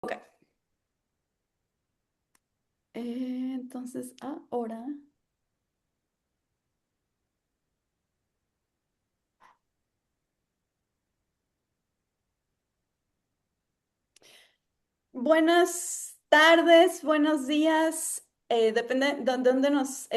Ok. Entonces, ahora. Buenas tardes, buenos días. Depende de dónde nos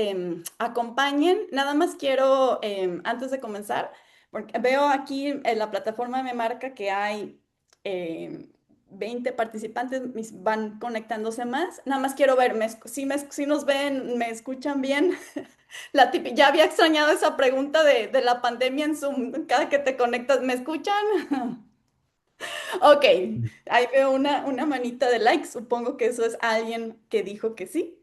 acompañen. Nada más quiero, antes de comenzar, porque veo aquí en la plataforma me marca que hay 20 participantes, van conectándose más. Nada más quiero ver, si nos ven, me escuchan bien. Ya había extrañado esa pregunta de la pandemia en Zoom. Cada que te conectas, ¿me escuchan? Ok, ahí veo una manita de like. Supongo que eso es alguien que dijo que sí.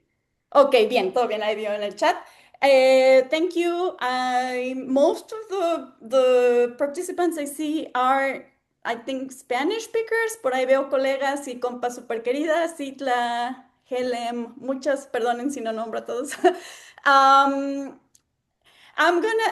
Ok, bien, todo bien, ahí veo en el chat. Thank you. Most of the participants I see are, I think, Spanish speakers. Por ahí veo colegas y compas súper queridas. Citla, Helem, muchas, perdonen si no nombro a todos. Um,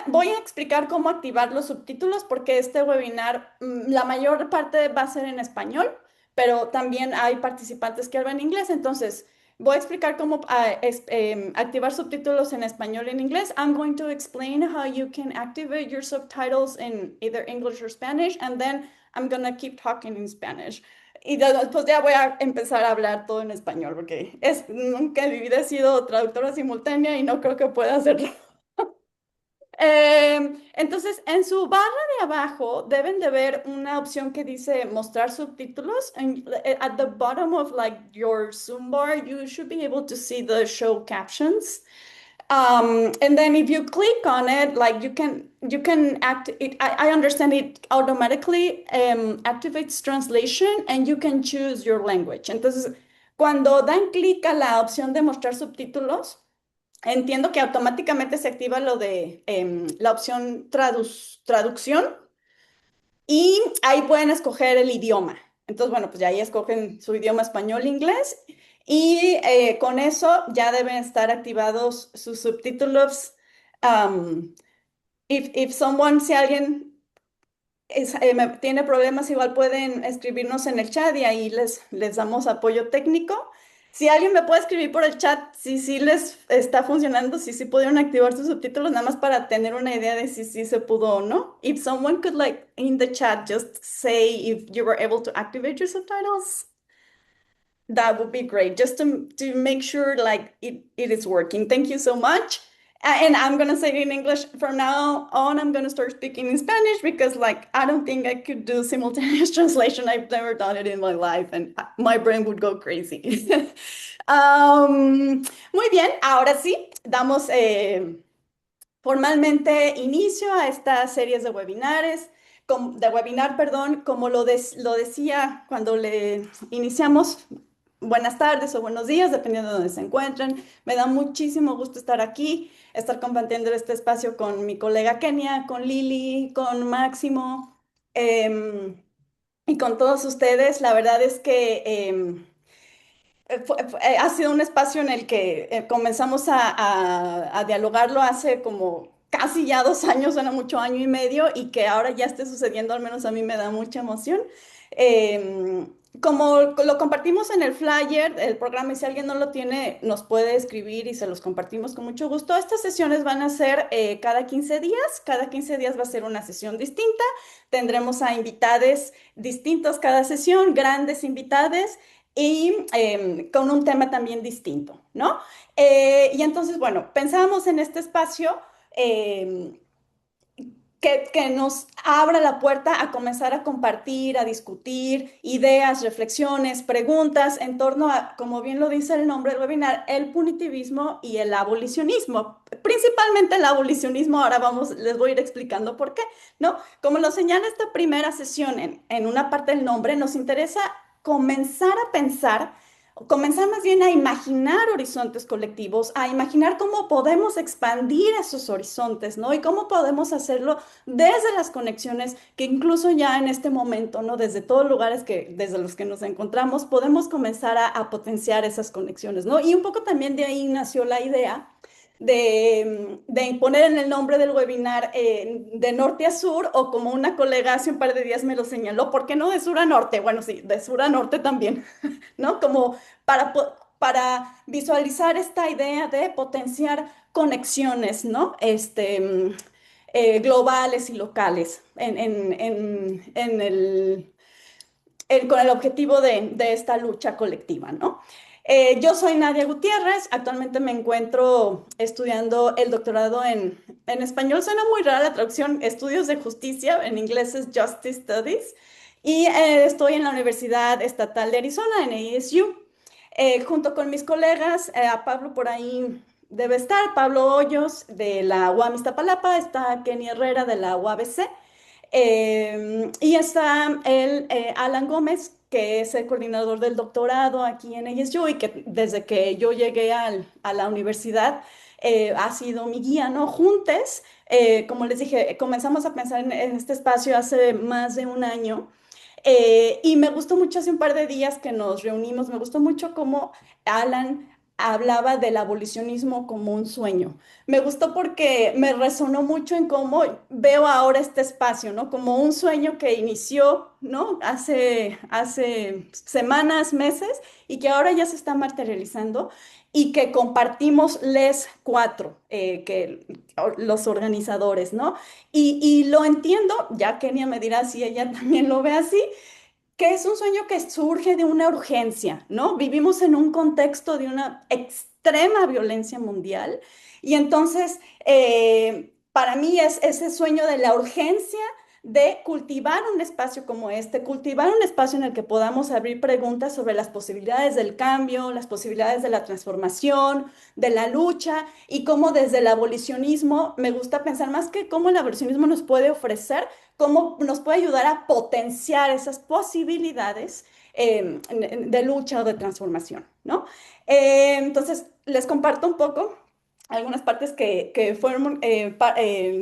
voy a explicar cómo activar los subtítulos porque este webinar, la mayor parte va a ser en español, pero también hay participantes que hablan inglés. Entonces, voy a explicar cómo activar subtítulos en español y en inglés. I'm going to explain how you can activate your subtitles in either English or Spanish, and then I'm gonna keep talking in Spanish. Y después ya voy a empezar a hablar todo en español porque nunca en mi vida he sido traductora simultánea y no creo que pueda hacerlo. Entonces, en su barra de abajo deben de ver una opción que dice mostrar subtítulos. At the bottom of like your Zoom bar, you should be able to see the show captions. And then if you click on it, like you can act it. I understand it automatically activates translation, and you can choose your language. Entonces, cuando dan clic a la opción de mostrar subtítulos, entiendo que automáticamente se activa lo de la opción traducción y ahí pueden escoger el idioma. Entonces, bueno, pues ya ahí escogen su idioma español, inglés y con eso ya deben estar activados sus subtítulos. Um, si alguien tiene problemas, igual pueden escribirnos en el chat y ahí les damos apoyo técnico. Si alguien me puede escribir por el chat, si sí les está funcionando, si sí pudieron activar sus subtítulos, nada más para tener una idea de si sí se pudo o no. If someone could like in the chat just say if you were able to activate your subtitles, that would be great. Just to make sure like it is working. Thank you so much. And I'm gonna say it in English from now on. I'm gonna start speaking in Spanish because like I don't think I could do simultaneous translation. I've never done it in my life, and my brain would go crazy. Muy bien, ahora sí, damos formalmente inicio a estas series de webinares, de webinar, perdón, como lo decía cuando le iniciamos. Buenas tardes o buenos días, dependiendo de donde se encuentren. Me da muchísimo gusto estar aquí, estar compartiendo este espacio con mi colega Kenia, con Lili, con Máximo y con todos ustedes. La verdad es que ha sido un espacio en el que comenzamos a dialogarlo hace como casi ya 2 años, suena mucho, año y medio, y que ahora ya esté sucediendo, al menos a mí me da mucha emoción. Como lo compartimos en el flyer, el programa, y si alguien no lo tiene, nos puede escribir y se los compartimos con mucho gusto. Estas sesiones van a ser cada 15 días va a ser una sesión distinta. Tendremos a invitades distintos cada sesión, grandes invitades y con un tema también distinto, ¿no? Y entonces, bueno, pensábamos en este espacio eh, que nos abra la puerta a comenzar a compartir, a discutir ideas, reflexiones, preguntas en torno a, como bien lo dice el nombre del webinar, el punitivismo y el abolicionismo. Principalmente el abolicionismo, ahora les voy a ir explicando por qué, ¿no? Como lo señala esta primera sesión en una parte del nombre, nos interesa comenzar a pensar, comenzar más bien a imaginar horizontes colectivos, a imaginar cómo podemos expandir esos horizontes, ¿no? Y cómo podemos hacerlo desde las conexiones que incluso ya en este momento, ¿no? Desde todos lugares desde los que nos encontramos, podemos comenzar a potenciar esas conexiones, ¿no? Y un poco también de ahí nació la idea de poner en el nombre del webinar de norte a sur, o como una colega hace un par de días me lo señaló, ¿por qué no de sur a norte? Bueno, sí, de sur a norte también, ¿no? Como para visualizar esta idea de potenciar conexiones, ¿no? Globales y locales con el objetivo de esta lucha colectiva, ¿no? Yo soy Nadia Gutiérrez, actualmente me encuentro estudiando el doctorado en español, suena muy rara la traducción, estudios de justicia, en inglés es Justice Studies, y estoy en la Universidad Estatal de Arizona, en ASU, junto con mis colegas, a Pablo por ahí debe estar, Pablo Hoyos de la UAM Iztapalapa, está Kenny Herrera de la UABC, y está Alan Gómez, que es el coordinador del doctorado aquí en ASU y que desde que yo llegué a la universidad ha sido mi guía, ¿no? Juntes, como les dije, comenzamos a pensar en este espacio hace más de un año. Y me gustó mucho hace un par de días que nos reunimos, me gustó mucho cómo Alan hablaba del abolicionismo como un sueño. Me gustó porque me resonó mucho en cómo veo ahora este espacio, ¿no? Como un sueño que inició, ¿no? Hace semanas, meses, y que ahora ya se está materializando y que compartimos les cuatro, los organizadores, ¿no? Y lo entiendo, ya Kenia me dirá si ella también lo ve así, que es un sueño que surge de una urgencia, ¿no? Vivimos en un contexto de una extrema violencia mundial y entonces para mí es ese sueño de la urgencia de cultivar un espacio como este, cultivar un espacio en el que podamos abrir preguntas sobre las posibilidades del cambio, las posibilidades de la transformación, de la lucha y cómo desde el abolicionismo, me gusta pensar más que cómo el abolicionismo nos puede ofrecer, cómo nos puede ayudar a potenciar esas posibilidades de lucha o de transformación, ¿no? Entonces, les comparto un poco algunas partes que fueron,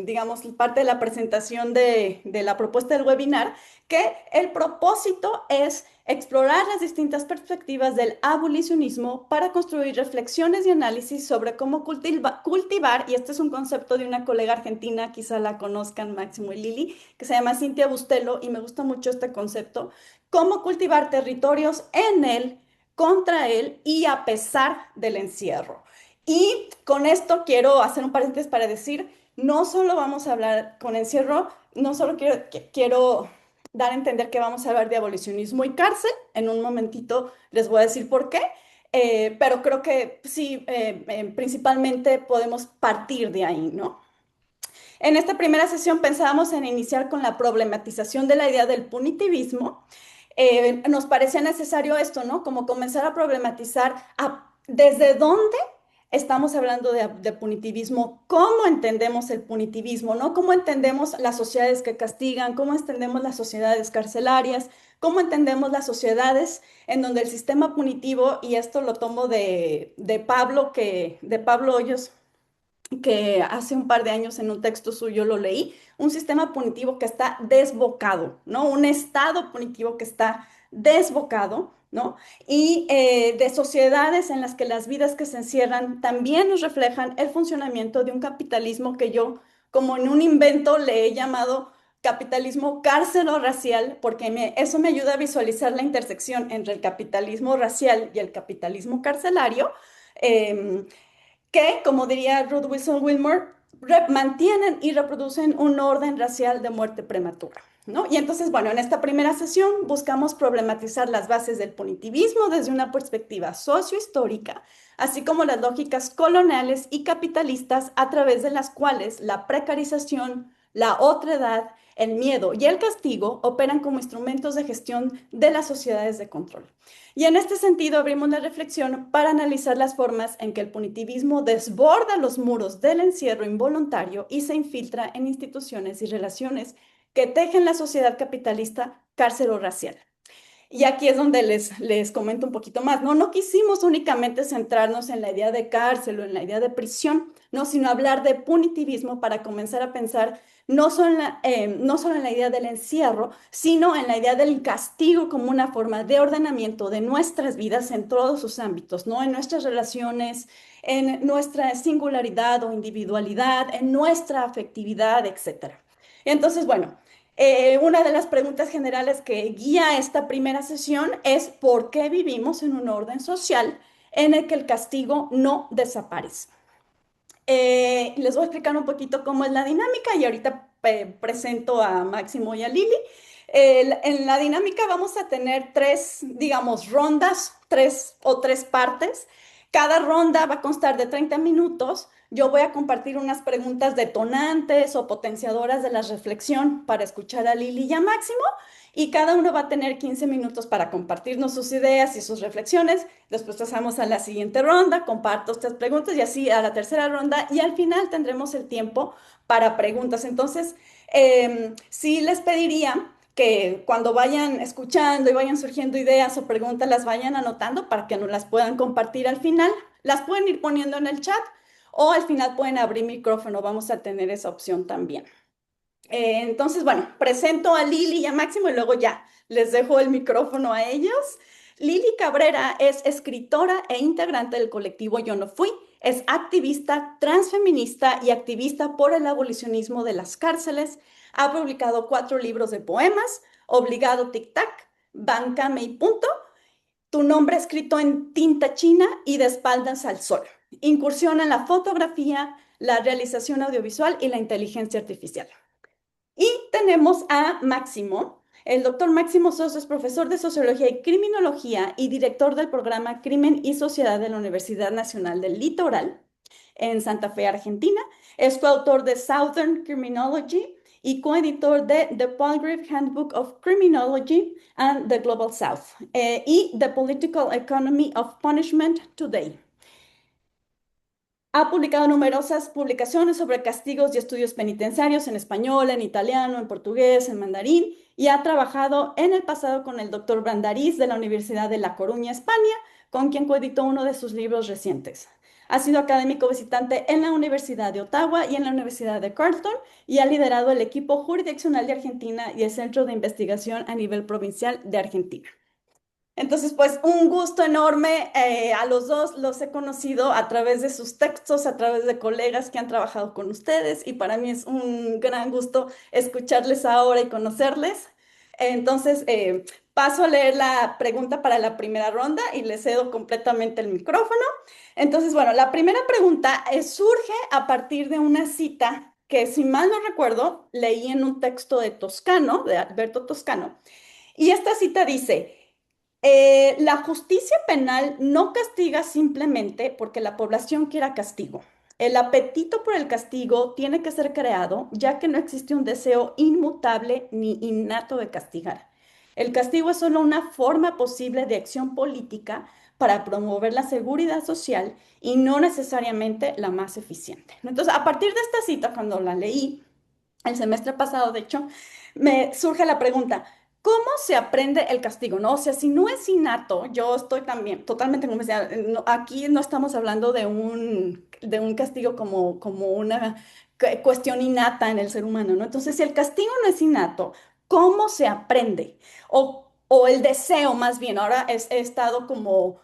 digamos, parte de la presentación de la propuesta del webinar, que el propósito es explorar las distintas perspectivas del abolicionismo para construir reflexiones y análisis sobre cómo cultivar, y este es un concepto de una colega argentina, quizá la conozcan Máximo y Lili, que se llama Cintia Bustelo, y me gusta mucho este concepto, cómo cultivar territorios en él, contra él y a pesar del encierro. Y con esto quiero hacer un paréntesis para decir, no solo vamos a hablar con encierro, no solo quiero dar a entender que vamos a hablar de abolicionismo y cárcel. En un momentito les voy a decir por qué, pero creo que sí, principalmente podemos partir de ahí, ¿no? En esta primera sesión pensábamos en iniciar con la problematización de la idea del punitivismo. Nos parecía necesario esto, ¿no? Como comenzar a problematizar desde dónde estamos hablando de punitivismo, cómo entendemos el punitivismo, ¿no? Cómo entendemos las sociedades que castigan, cómo entendemos las sociedades carcelarias, cómo entendemos las sociedades en donde el sistema punitivo, y esto lo tomo de Pablo Hoyos, que hace un par de años en un texto suyo lo leí, un sistema punitivo que está desbocado, ¿no? Un estado punitivo que está desbocado, ¿no? Y de sociedades en las que las vidas que se encierran también nos reflejan el funcionamiento de un capitalismo que yo, como en un invento, le he llamado capitalismo cárcelo-racial, porque eso me ayuda a visualizar la intersección entre el capitalismo racial y el capitalismo carcelario. em, que, como diría Ruth Wilson Wilmore, mantienen y reproducen un orden racial de muerte prematura, ¿no? Y entonces, bueno, en esta primera sesión buscamos problematizar las bases del punitivismo desde una perspectiva sociohistórica, así como las lógicas coloniales y capitalistas a través de las cuales la precarización, la otredad, el miedo y el castigo operan como instrumentos de gestión de las sociedades de control. Y en este sentido abrimos la reflexión para analizar las formas en que el punitivismo desborda los muros del encierro involuntario y se infiltra en instituciones y relaciones que tejen la sociedad capitalista carcero-racial. Y aquí es donde les comento un poquito más, ¿no? No quisimos únicamente centrarnos en la idea de cárcel o en la idea de prisión, ¿no? Sino hablar de punitivismo para comenzar a pensar no solo en la idea del encierro, sino en la idea del castigo como una forma de ordenamiento de nuestras vidas en todos sus ámbitos, ¿no? En nuestras relaciones, en nuestra singularidad o individualidad, en nuestra afectividad, etcétera. Entonces, bueno, una de las preguntas generales que guía esta primera sesión es ¿por qué vivimos en un orden social en el que el castigo no desaparece? Les voy a explicar un poquito cómo es la dinámica y ahorita presento a Máximo y a Lili. En la dinámica vamos a tener tres, digamos, rondas, tres partes. Cada ronda va a constar de 30 minutos. Yo voy a compartir unas preguntas detonantes o potenciadoras de la reflexión para escuchar a Lili y a Máximo. Y cada uno va a tener 15 minutos para compartirnos sus ideas y sus reflexiones. Después pasamos a la siguiente ronda, comparto estas preguntas y así a la tercera ronda. Y al final tendremos el tiempo para preguntas. Entonces, sí les pediría que cuando vayan escuchando y vayan surgiendo ideas o preguntas, las vayan anotando para que nos las puedan compartir al final. Las pueden ir poniendo en el chat o al final pueden abrir micrófono. Vamos a tener esa opción también. Entonces, bueno, presento a Lili y a Máximo y luego ya les dejo el micrófono a ellos. Lili Cabrera es escritora e integrante del colectivo Yo No Fui. Es activista transfeminista y activista por el abolicionismo de las cárceles. Ha publicado 4 libros de poemas: Obligado Tic Tac, Báncame y Punto, Tu nombre escrito en tinta china y De espaldas al sol. Incursiona en la fotografía, la realización audiovisual y la inteligencia artificial. Y tenemos a Máximo. El doctor Máximo Sosa es profesor de Sociología y Criminología y director del programa Crimen y Sociedad de la Universidad Nacional del Litoral en Santa Fe, Argentina. Es coautor de Southern Criminology y coeditor de The Palgrave Handbook of Criminology and the Global South y The Political Economy of Punishment Today. Ha publicado numerosas publicaciones sobre castigos y estudios penitenciarios en español, en italiano, en portugués, en mandarín, y ha trabajado en el pasado con el doctor Brandariz de la Universidad de La Coruña, España, con quien coeditó uno de sus libros recientes. Ha sido académico visitante en la Universidad de Ottawa y en la Universidad de Carleton y ha liderado el equipo jurisdiccional de Argentina y el Centro de Investigación a nivel provincial de Argentina. Entonces, pues un gusto enorme. A los dos los he conocido a través de sus textos, a través de colegas que han trabajado con ustedes y para mí es un gran gusto escucharles ahora y conocerles. Entonces, paso a leer la pregunta para la primera ronda y les cedo completamente el micrófono. Entonces, bueno, la primera pregunta surge a partir de una cita que, si mal no recuerdo, leí en un texto de Toscano, de Alberto Toscano. Y esta cita dice... La justicia penal no castiga simplemente porque la población quiera castigo. El apetito por el castigo tiene que ser creado, ya que no existe un deseo inmutable ni innato de castigar. El castigo es solo una forma posible de acción política para promover la seguridad social y no necesariamente la más eficiente. Entonces, a partir de esta cita, cuando la leí el semestre pasado, de hecho, me surge la pregunta. ¿Cómo se aprende el castigo? ¿No? O sea, si no es innato, yo estoy también totalmente convencida. Aquí no estamos hablando de un castigo como una cuestión innata en el ser humano, ¿no? Entonces, si el castigo no es innato, ¿cómo se aprende? O el deseo, más bien. Ahora he estado como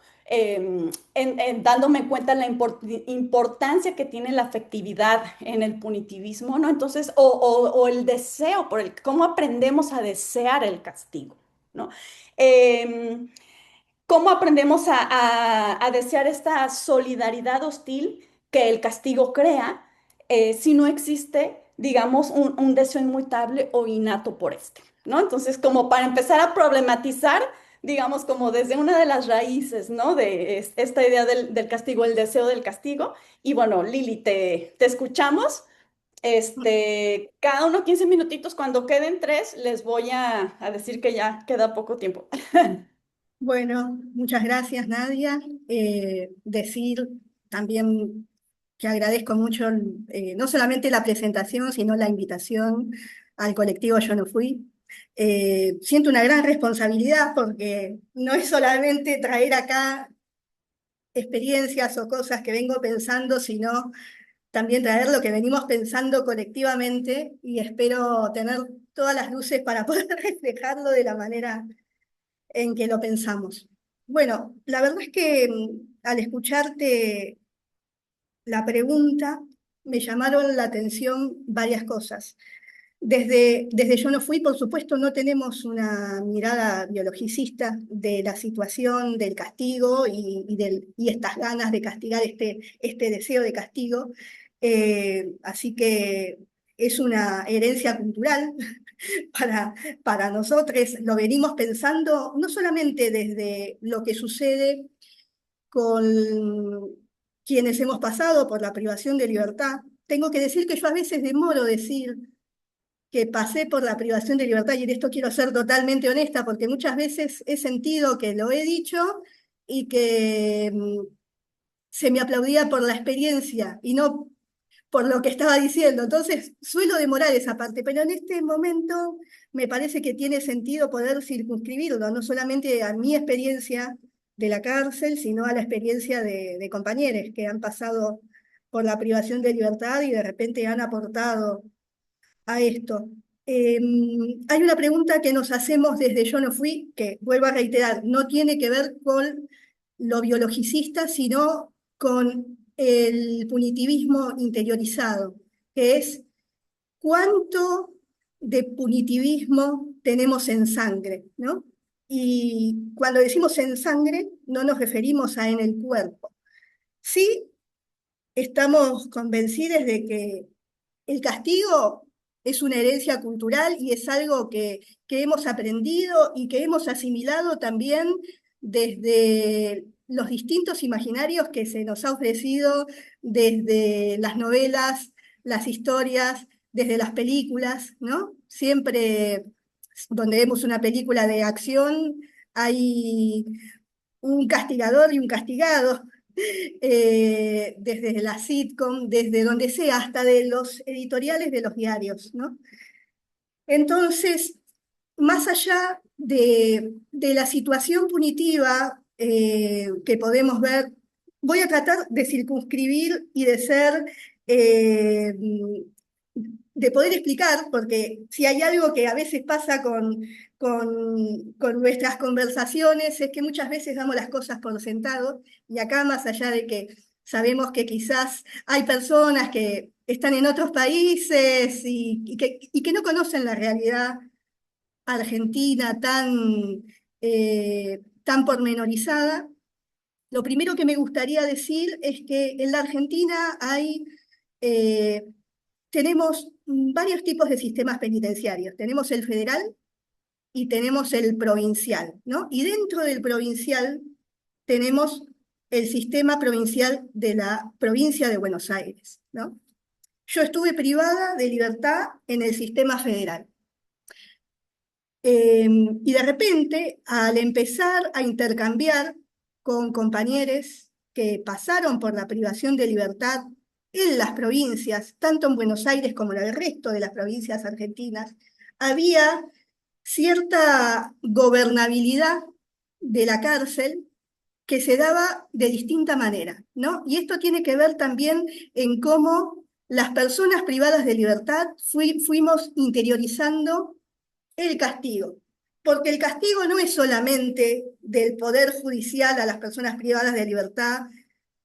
dándome cuenta la importancia que tiene la afectividad en el punitivismo, ¿no? Entonces, o el deseo por cómo aprendemos a desear el castigo, ¿no? Em, ¿Cómo aprendemos a desear esta solidaridad hostil que el castigo crea si no existe, digamos, un deseo inmutable o innato por este, ¿no? Entonces, como para empezar a problematizar, digamos, como desde una de las raíces, ¿no? De esta idea del castigo, el deseo del castigo. Y bueno, Lili, te escuchamos. Cada uno 15 minutitos, cuando queden tres, les voy a decir que ya queda poco tiempo. Bueno, muchas gracias, Nadia. Decir también que agradezco mucho no solamente la presentación, sino la invitación al colectivo Yo No Fui. Siento una gran responsabilidad porque no es solamente traer acá experiencias o cosas que vengo pensando, sino también traer lo que venimos pensando colectivamente y espero tener todas las luces para poder reflejarlo de la manera en que lo pensamos. Bueno, la verdad es que al escucharte la pregunta me llamaron la atención varias cosas. Desde Yo no fui, por supuesto, no tenemos una mirada biologicista de la situación del castigo y estas ganas de castigar, este deseo de castigo. Así que es una herencia cultural para, para nosotros. Lo venimos pensando no solamente desde lo que sucede con quienes hemos pasado por la privación de libertad. Tengo que decir que yo a veces demoro decir que pasé por la privación de libertad, y en esto quiero ser totalmente honesta, porque muchas veces he sentido que lo he dicho y que se me aplaudía por la experiencia y no por lo que estaba diciendo. Entonces, suelo demorar esa parte, pero en este momento me parece que tiene sentido poder circunscribirlo, no solamente a mi experiencia de la cárcel, sino a la experiencia de compañeros que han pasado por la privación de libertad y de repente han aportado a esto. Hay una pregunta que nos hacemos desde Yo no fui, que vuelvo a reiterar, no tiene que ver con lo biologicista, sino con el punitivismo interiorizado, que es cuánto de punitivismo tenemos en sangre, ¿no? Y cuando decimos en sangre, no nos referimos a en el cuerpo. Sí, estamos convencidos de que el castigo es una herencia cultural y es algo que hemos aprendido y que hemos asimilado también desde los distintos imaginarios que se nos ha ofrecido, desde las novelas, las historias, desde las películas, ¿no? Siempre donde vemos una película de acción hay un castigador y un castigado, desde la sitcom, desde donde sea, hasta de los editoriales de los diarios, ¿no? Entonces, más allá de la situación punitiva que podemos ver, voy a tratar de circunscribir y de ser, de poder explicar, porque si hay algo que a veces pasa con nuestras conversaciones es que muchas veces damos las cosas por sentado, y acá más allá de que sabemos que quizás hay personas que están en otros países y que no conocen la realidad argentina tan pormenorizada. Lo primero que me gustaría decir es que en la Argentina eh, tenemos varios tipos de sistemas penitenciarios. Tenemos el federal y tenemos el provincial, ¿no? Y dentro del provincial tenemos el sistema provincial de la provincia de Buenos Aires, ¿no? Yo estuve privada de libertad en el sistema federal. Y de repente, al empezar a intercambiar con compañeros que pasaron por la privación de libertad en las provincias, tanto en Buenos Aires como en el resto de las provincias argentinas, había cierta gobernabilidad de la cárcel que se daba de distinta manera, ¿no? Y esto tiene que ver también en cómo las personas privadas de libertad fuimos interiorizando el castigo, porque el castigo no es solamente del poder judicial a las personas privadas de libertad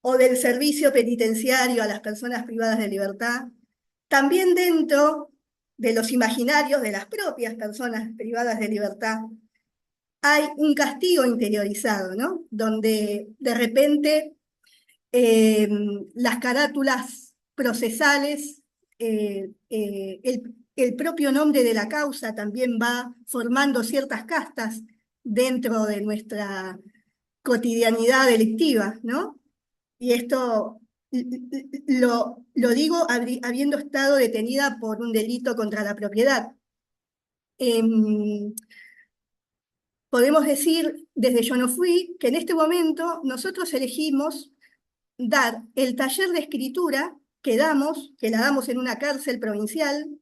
o del servicio penitenciario a las personas privadas de libertad, también dentro de los imaginarios de las propias personas privadas de libertad hay un castigo interiorizado, ¿no? Donde de repente eh, las carátulas procesales, el propio nombre de la causa también va formando ciertas castas dentro de nuestra cotidianidad delictiva, ¿no? Y esto lo digo habiendo estado detenida por un delito contra la propiedad. Em, Podemos decir, desde Yo no fui, que en este momento nosotros elegimos dar el taller de escritura que la damos en una cárcel provincial,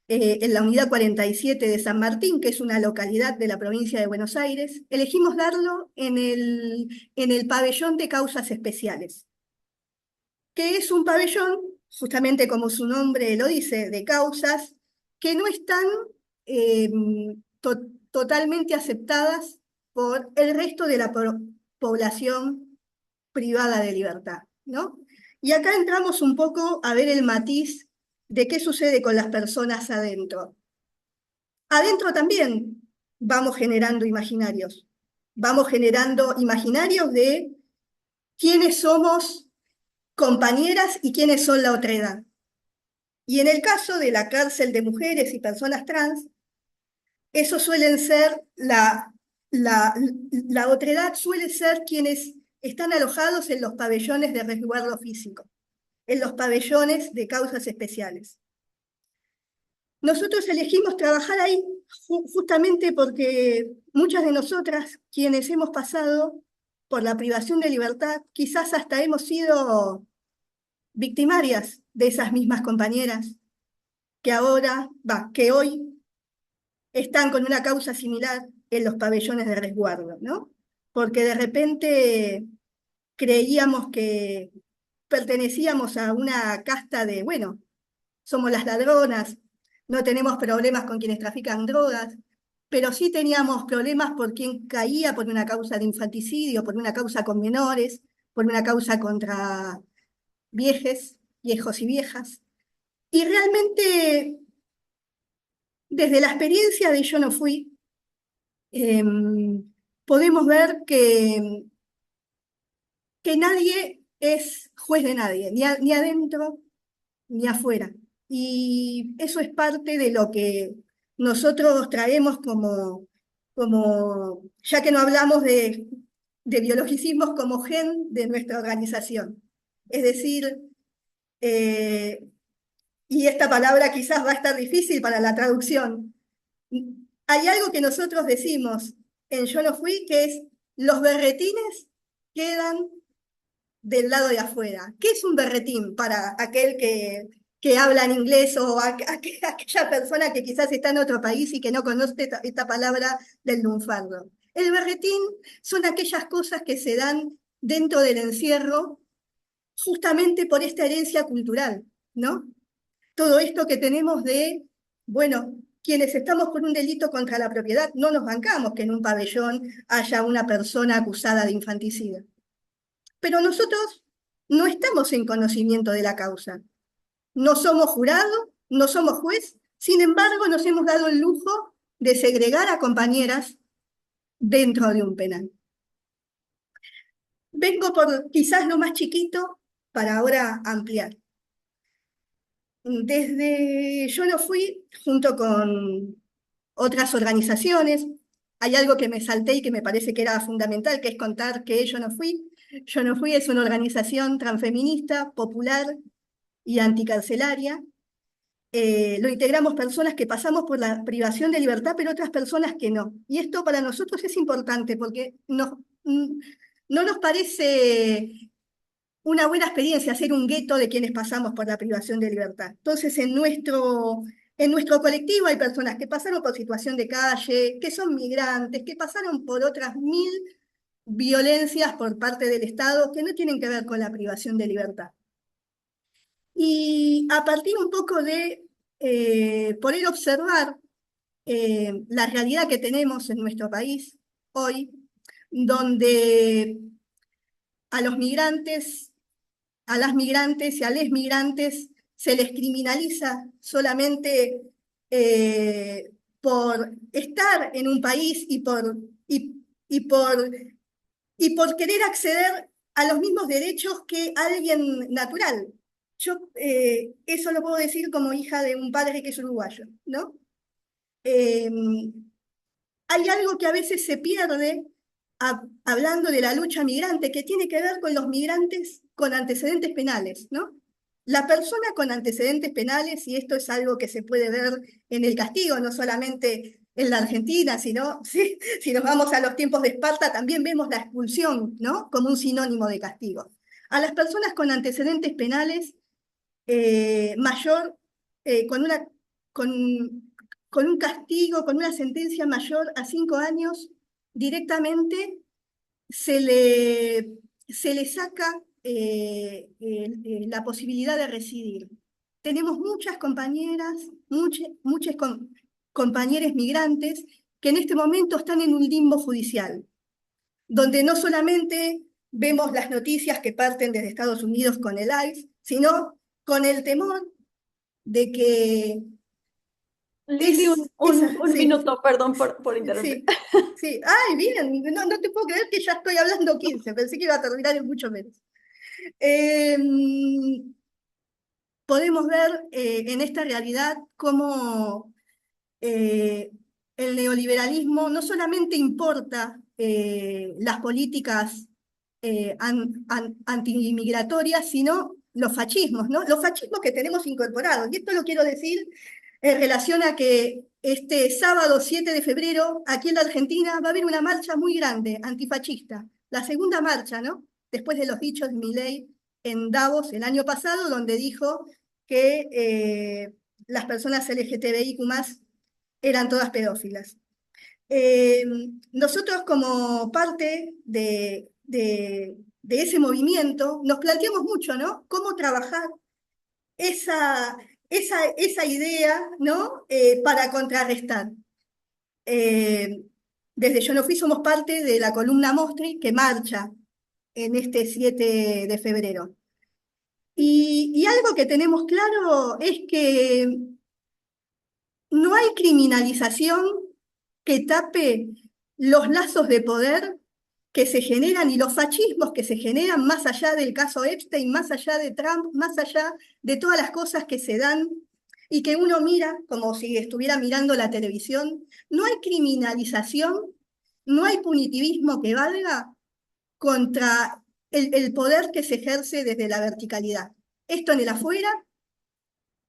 en la unidad 47 de San Martín, que es una localidad de la provincia de Buenos Aires. Elegimos darlo en el pabellón de causas especiales, que es un pabellón justamente como su nombre lo dice, de causas que no están eh, totalmente aceptadas por el resto de la población privada de libertad, ¿no? Y acá entramos un poco a ver el matiz de qué sucede con las personas adentro. Adentro también vamos generando imaginarios de quiénes somos compañeras y quiénes son la otredad. Y en el caso de la cárcel de mujeres y personas trans, eso suelen ser la, la otredad suele ser quienes están alojados en los pabellones de resguardo físico, en los pabellones de causas especiales. Nosotros elegimos trabajar ahí justamente porque muchas de nosotras, quienes hemos pasado por la privación de libertad, quizás hasta hemos sido victimarias de esas mismas compañeras que ahora, que hoy están con una causa similar en los pabellones de resguardo, ¿no? Porque de repente creíamos que pertenecíamos a una casta de, bueno, somos las ladronas, no tenemos problemas con quienes trafican drogas, pero sí teníamos problemas por quien caía por una causa de infanticidio, por una causa con menores, por una causa contra viejos y viejas. Y realmente, desde la experiencia de Yo no fui, podemos ver que nadie es juez de nadie, ni adentro ni afuera. Y eso es parte de lo que nosotros traemos ya que no hablamos de biologicismos como gen de nuestra organización. Es decir, eh, y esta palabra quizás va a estar difícil para la traducción. Hay algo que nosotros decimos en Yo no fui, que es los berretines quedan del lado de afuera. ¿Qué es un berretín para aquel que habla en inglés o aquella persona que quizás está en otro país y que no conoce esta palabra del lunfardo? El berretín son aquellas cosas que se dan dentro del encierro justamente por esta herencia cultural, ¿no? Todo esto que tenemos de, bueno, quienes estamos por un delito contra la propiedad, no nos bancamos que en un pabellón haya una persona acusada de infanticidio. Pero nosotros no estamos en conocimiento de la causa. No somos jurado, no somos juez, sin embargo nos hemos dado el lujo de segregar a compañeras dentro de un penal. Vengo por quizás lo más chiquito para ahora ampliar. Desde Yo no fui, junto con otras organizaciones, hay algo que me salté y que me parece que era fundamental, que es contar que Yo no fui. Yo no fui es una organización transfeminista, popular y anticarcelaria. Lo integramos personas que pasamos por la privación de libertad, pero otras personas que no. Y esto para nosotros es importante porque no nos parece una buena experiencia hacer un gueto de quienes pasamos por la privación de libertad. Entonces, en nuestro colectivo hay personas que pasaron por situación de calle, que son migrantes, que pasaron por otras 1000 violencias por parte del Estado que no tienen que ver con la privación de libertad. Y a partir un poco de poder observar la realidad que tenemos en nuestro país hoy, donde a los migrantes, a las migrantes y a les migrantes se les criminaliza solamente por estar en un país y por, y por querer acceder a los mismos derechos que alguien natural. Yo eso lo puedo decir como hija de un padre que es uruguayo, ¿no? Eh, Hay algo que a veces se pierde hablando de la lucha migrante, que tiene que ver con los migrantes con antecedentes penales, ¿no? La persona con antecedentes penales, y esto es algo que se puede ver en el castigo, no solamente en la Argentina, sino si nos vamos a los tiempos de Esparta, también vemos la expulsión, ¿no? Como un sinónimo de castigo. A las personas con antecedentes penales mayor, con con, con un castigo, con una sentencia mayor a 5 años, directamente se le saca la posibilidad de residir. Tenemos muchas compañeras, muchos compañeros migrantes que en este momento están en un limbo judicial, donde no solamente vemos las noticias que parten desde Estados Unidos con el ICE, sino con el temor de que Lili, un sí, minuto, perdón por interrumpir. sí, sí. Ay, bien, no te puedo creer que ya estoy hablando 15, pensé que iba a terminar en mucho menos. Podemos ver en esta realidad cómo eh, el neoliberalismo no solamente importa las políticas antiinmigratorias, sino los fascismos, ¿no? Los fascismos que tenemos incorporados. Y esto lo quiero decir en relación a que este sábado 7 de febrero, aquí en la Argentina, va a haber una marcha muy grande, antifascista. La segunda marcha, ¿no? Después de los dichos de Milei en Davos el año pasado, donde dijo que las personas LGTBIQ+ eran todas pedófilas. Eh, Nosotros como parte de ese movimiento nos planteamos mucho, ¿no? Cómo trabajar esa, esa idea, ¿no? Para contrarrestar. Eh, Desde Yo No Fui somos parte de la columna Mostri que marcha en este 7 de febrero. Y algo que tenemos claro es que no hay criminalización que tape los lazos de poder que se generan y los fascismos que se generan más allá del caso Epstein, más allá de Trump, más allá de todas las cosas que se dan y que uno mira como si estuviera mirando la televisión. No hay criminalización, no hay punitivismo que valga contra el poder que se ejerce desde la verticalidad. Esto en el afuera,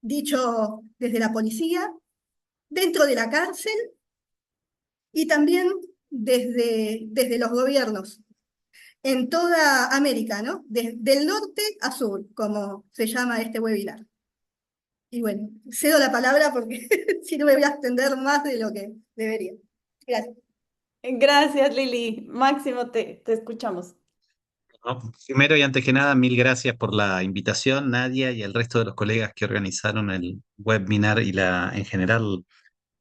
dicho desde la policía, dentro de la cárcel y también desde los gobiernos en toda América, ¿no? Del norte a sur, como se llama este webinar. Y bueno, cedo la palabra porque si no me voy a extender más de lo que debería. Gracias. Gracias, Lili. Máximo, te escuchamos. No, primero y antes que nada, mil gracias por la invitación, Nadia, y al resto de los colegas que organizaron el webinar y en general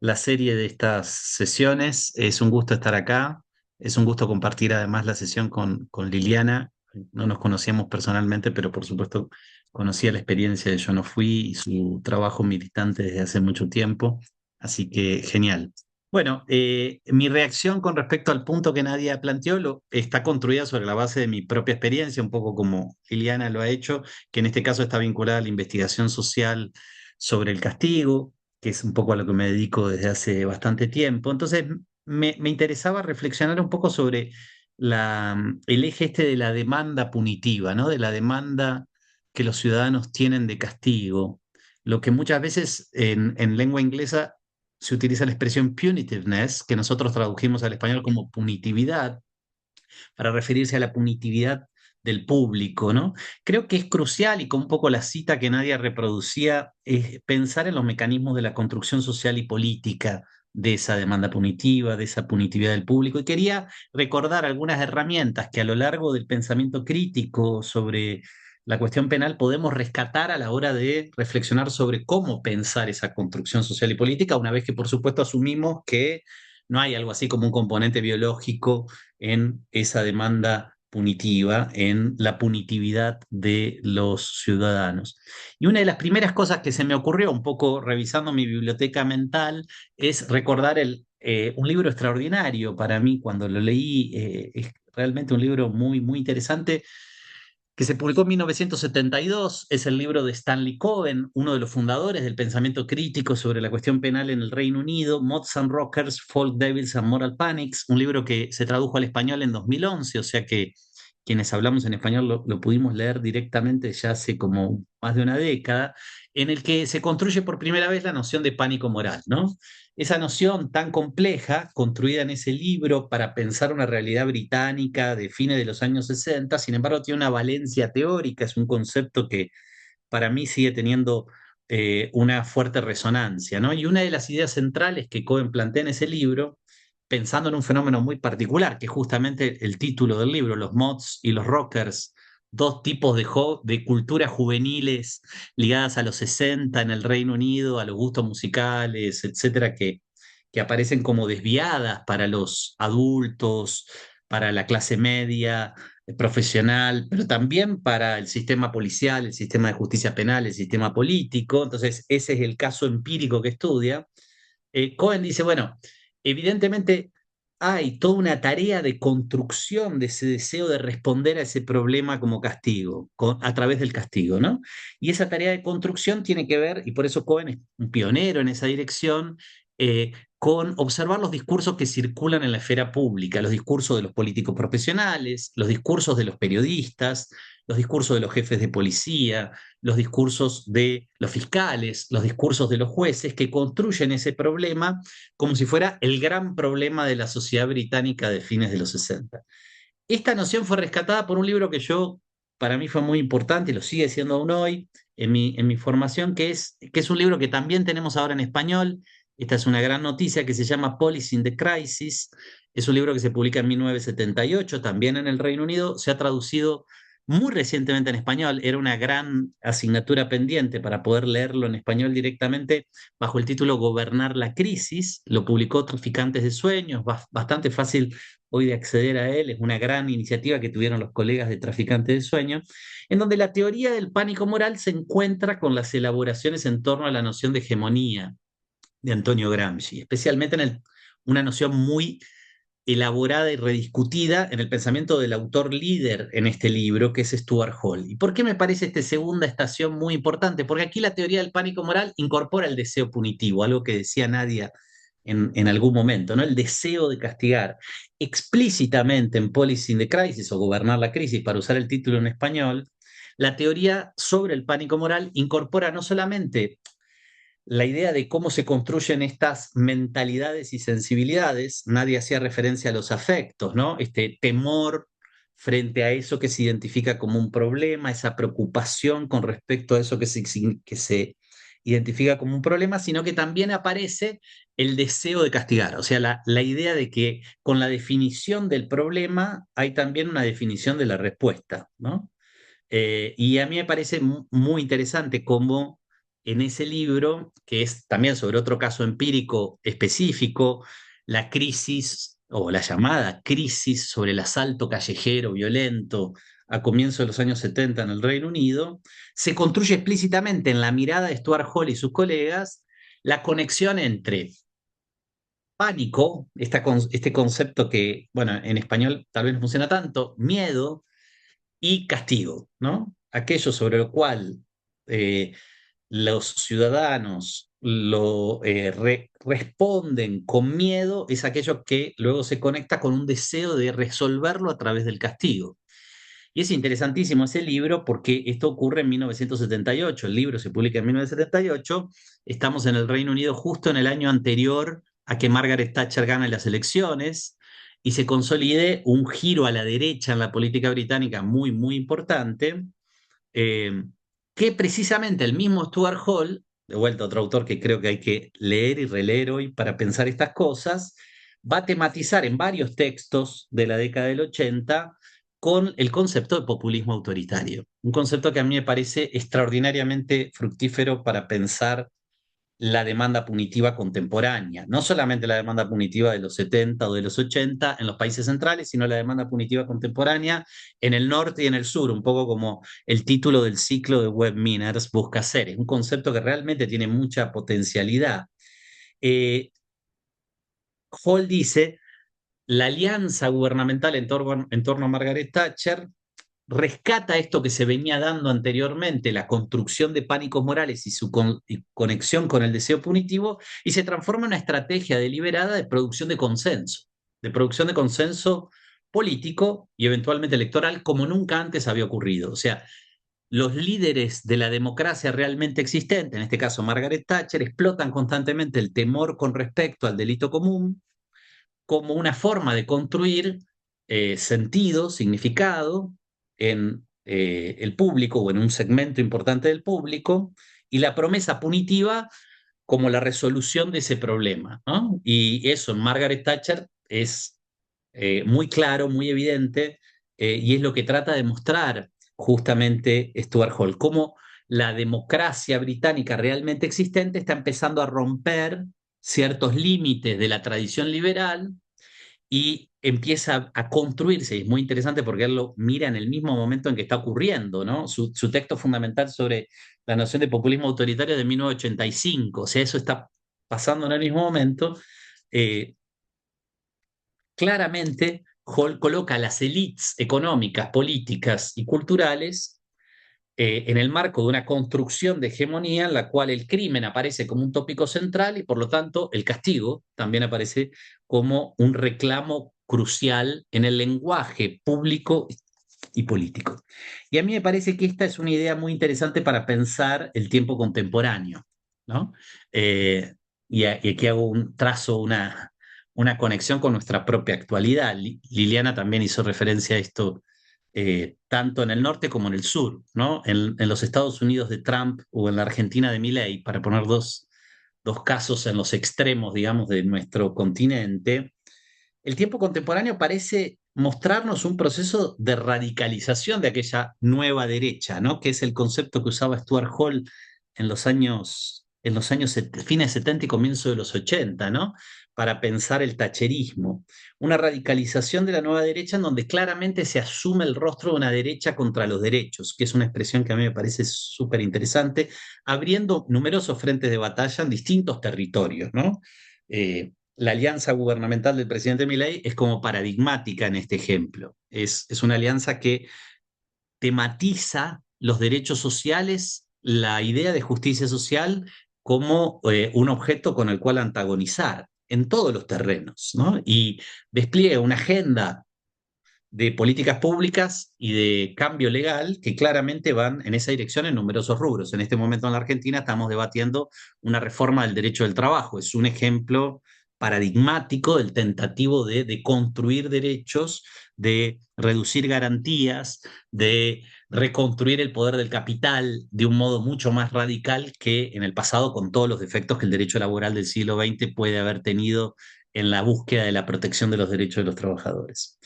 la serie de estas sesiones. Es un gusto estar acá, es un gusto compartir además la sesión con Liliana. No nos conocíamos personalmente, pero por supuesto conocía la experiencia de Yo No Fui y su trabajo militante desde hace mucho tiempo, así que genial. Bueno, mi reacción con respecto al punto que Nadia planteó está construida sobre la base de mi propia experiencia, un poco como Liliana lo ha hecho, que en este caso está vinculada a la investigación social sobre el castigo, que es un poco a lo que me dedico desde hace bastante tiempo. Entonces, me interesaba reflexionar un poco sobre el eje este de la demanda punitiva, ¿no? De la demanda que los ciudadanos tienen de castigo, lo que muchas veces en lengua inglesa se utiliza la expresión punitiveness, que nosotros tradujimos al español como punitividad, para referirse a la punitividad del público, ¿no? Creo que es crucial, y con un poco la cita que Nadia reproducía, es pensar en los mecanismos de la construcción social y política de esa demanda punitiva, de esa punitividad del público. Y quería recordar algunas herramientas que a lo largo del pensamiento crítico sobre la cuestión penal podemos rescatar a la hora de reflexionar sobre cómo pensar esa construcción social y política, una vez que por supuesto asumimos que no hay algo así como un componente biológico en esa demanda punitiva, en la punitividad de los ciudadanos. Y una de las primeras cosas que se me ocurrió, un poco revisando mi biblioteca mental, es recordar un libro extraordinario para mí cuando lo leí. Es realmente un libro muy, muy interesante que se publicó en 1972, es el libro de Stanley Cohen, uno de los fundadores del pensamiento crítico sobre la cuestión penal en el Reino Unido, Mods and Rockers, Folk Devils and Moral Panics, un libro que se tradujo al español en 2011, o sea que quienes hablamos en español lo pudimos leer directamente ya hace como más de una década, en el que se construye por primera vez la noción de pánico moral, ¿no? Esa noción tan compleja, construida en ese libro para pensar una realidad británica de fines de los años 60, sin embargo, tiene una valencia teórica, es un concepto que para mí sigue teniendo una fuerte resonancia, ¿no? Y una de las ideas centrales que Cohen plantea en ese libro, pensando en un fenómeno muy particular, que es justamente el título del libro, los mods y los rockers dos tipos de culturas juveniles ligadas a los 60 en el Reino Unido, a los gustos musicales, etcétera, que aparecen como desviadas para los adultos, para la clase media, profesional, pero también para el sistema policial, el sistema de justicia penal, el sistema político. Entonces, ese es el caso empírico que estudia. Cohen dice, bueno, evidentemente hay toda una tarea de construcción de ese deseo de responder a ese problema como castigo, a través del castigo, ¿no? Y esa tarea de construcción tiene que ver, y por eso Cohen es un pionero en esa dirección, con observar los discursos que circulan en la esfera pública, los discursos de los políticos profesionales, los discursos de los periodistas, los discursos de los jefes de policía, los discursos de los fiscales, los discursos de los jueces, que construyen ese problema como si fuera el gran problema de la sociedad británica de fines de los 60. Esta noción fue rescatada por un libro para mí fue muy importante y lo sigue siendo aún hoy en mi formación, que es un libro que también tenemos ahora en español. Esta es una gran noticia, que se llama Policy in the Crisis. Es un libro que se publica en 1978, también en el Reino Unido. Se ha traducido muy recientemente en español. Era una gran asignatura pendiente para poder leerlo en español directamente bajo el título Gobernar la Crisis. Lo publicó Traficantes de Sueños, bastante fácil hoy de acceder a él. Es una gran iniciativa que tuvieron los colegas de Traficantes de Sueños, en donde la teoría del pánico moral se encuentra con las elaboraciones en torno a la noción de hegemonía de Antonio Gramsci, especialmente una noción muy elaborada y rediscutida en el pensamiento del autor líder en este libro, que es Stuart Hall. ¿Y por qué me parece esta segunda estación muy importante? Porque aquí la teoría del pánico moral incorpora el deseo punitivo, algo que decía Nadia en algún momento, ¿no? El deseo de castigar explícitamente en Policy in the Crisis o Gobernar la Crisis, para usar el título en español. La teoría sobre el pánico moral incorpora no solamente la idea de cómo se construyen estas mentalidades y sensibilidades. Nadie hacía referencia a los afectos, ¿no? Este temor frente a eso que se identifica como un problema, esa preocupación con respecto a eso que se identifica como un problema, sino que también aparece el deseo de castigar, o sea, la idea de que con la definición del problema hay también una definición de la respuesta, ¿no? Y a mí me parece muy interesante cómo en ese libro, que es también sobre otro caso empírico específico, la crisis o la llamada crisis sobre el asalto callejero violento a comienzos de los años 70 en el Reino Unido, se construye explícitamente en la mirada de Stuart Hall y sus colegas la conexión entre pánico, este concepto que, bueno, en español tal vez no funciona tanto, miedo, y castigo, ¿no? Aquello sobre lo cual eh, los ciudadanos responden con miedo es aquello que luego se conecta con un deseo de resolverlo a través del castigo. Y es interesantísimo ese libro porque esto ocurre en 1978. El libro se publica en 1978. Estamos en el Reino Unido justo en el año anterior a que Margaret Thatcher gane las elecciones y se consolide un giro a la derecha en la política británica muy, muy importante, eh, que precisamente el mismo Stuart Hall, de vuelta otro autor que creo que hay que leer y releer hoy para pensar estas cosas, va a tematizar en varios textos de la década del 80 con el concepto de populismo autoritario, un concepto que a mí me parece extraordinariamente fructífero para pensar la demanda punitiva contemporánea, no solamente la demanda punitiva de los 70 o de los 80 en los países centrales, sino la demanda punitiva contemporánea en el norte y en el sur, un poco como el título del ciclo de Webb Miners busca hacer. Es un concepto que realmente tiene mucha potencialidad. Hall dice, la alianza gubernamental en torno a Margaret Thatcher rescata esto que se venía dando anteriormente, la construcción de pánicos morales y su conexión con el deseo punitivo, y se transforma en una estrategia deliberada de producción de consenso político y eventualmente electoral, como nunca antes había ocurrido. O sea, los líderes de la democracia realmente existente, en este caso Margaret Thatcher, explotan constantemente el temor con respecto al delito común como una forma de construir sentido, significado en el público o en un segmento importante del público, y la promesa punitiva como la resolución de ese problema, ¿no? Y eso en Margaret Thatcher es muy claro, muy evidente, y es lo que trata de mostrar justamente Stuart Hall, cómo la democracia británica realmente existente está empezando a romper ciertos límites de la tradición liberal y empieza a construirse. Y es muy interesante porque él lo mira en el mismo momento en que está ocurriendo, ¿no? Su texto fundamental sobre la noción de populismo autoritario de 1985, o sea, eso está pasando en el mismo momento. Eh, Claramente, Hall coloca a las élites económicas, políticas y culturales en el marco de una construcción de hegemonía en la cual el crimen aparece como un tópico central y por lo tanto el castigo también aparece como un reclamo crucial en el lenguaje público y político. Y a mí me parece que esta es una idea muy interesante para pensar el tiempo contemporáneo, ¿no? Eh, y aquí hago un trazo, una conexión con nuestra propia actualidad. Liliana también hizo referencia a esto tanto en el norte como en el sur, ¿no? En los Estados Unidos de Trump o en la Argentina de Milei, para poner dos casos en los extremos, digamos, de nuestro continente, el tiempo contemporáneo parece mostrarnos un proceso de radicalización de aquella nueva derecha, ¿no? Que es el concepto que usaba Stuart Hall fines 70 y comienzo de los 80, ¿no? Para pensar el tacherismo. Una radicalización de la nueva derecha en donde claramente se asume el rostro de una derecha contra los derechos, que es una expresión que a mí me parece súper interesante, abriendo numerosos frentes de batalla en distintos territorios, ¿no? La alianza gubernamental del presidente Milei es como paradigmática en este ejemplo. Es una alianza que tematiza los derechos sociales, la idea de justicia social como un objeto con el cual antagonizar en todos los terrenos, ¿no? Y despliega una agenda de políticas públicas y de cambio legal que claramente van en esa dirección en numerosos rubros. En este momento en la Argentina estamos debatiendo una reforma del derecho del trabajo. Es un ejemplo paradigmático del tentativo de construir derechos, de reducir garantías, de reconstruir el poder del capital de un modo mucho más radical que en el pasado, con todos los defectos que el derecho laboral del siglo XX puede haber tenido en la búsqueda de la protección de los derechos de los trabajadores.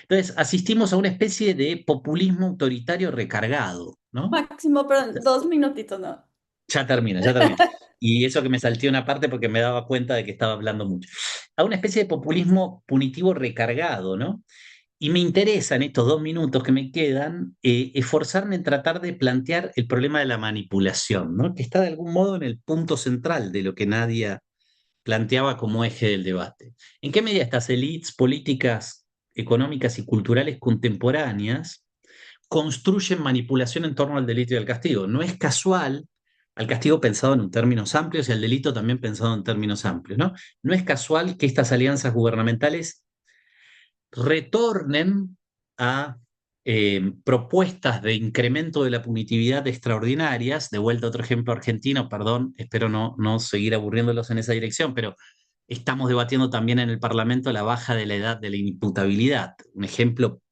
Entonces, asistimos a una especie de populismo autoritario recargado, ¿no? Máximo, perdón, 2 minutitos, ¿no? Ya termina, ya termina. Y eso que me salté una parte porque me daba cuenta de que estaba hablando mucho. A una especie de populismo punitivo recargado, ¿no? Y me interesa en estos 2 minutos que me quedan esforzarme en tratar de plantear el problema de la manipulación, ¿no? Que está de algún modo en el punto central de lo que Nadia planteaba como eje del debate. ¿En qué medida estas élites políticas, económicas y culturales contemporáneas construyen manipulación en torno al delito y al castigo? No es casual al castigo pensado en términos amplios y al delito también pensado en términos amplios, ¿no? No es casual que estas alianzas gubernamentales retornen a propuestas de incremento de la punitividad extraordinarias. De vuelta otro ejemplo argentino, perdón, espero no seguir aburriéndolos en esa dirección, pero estamos debatiendo también en el Parlamento la baja de la edad de la imputabilidad. Un ejemplo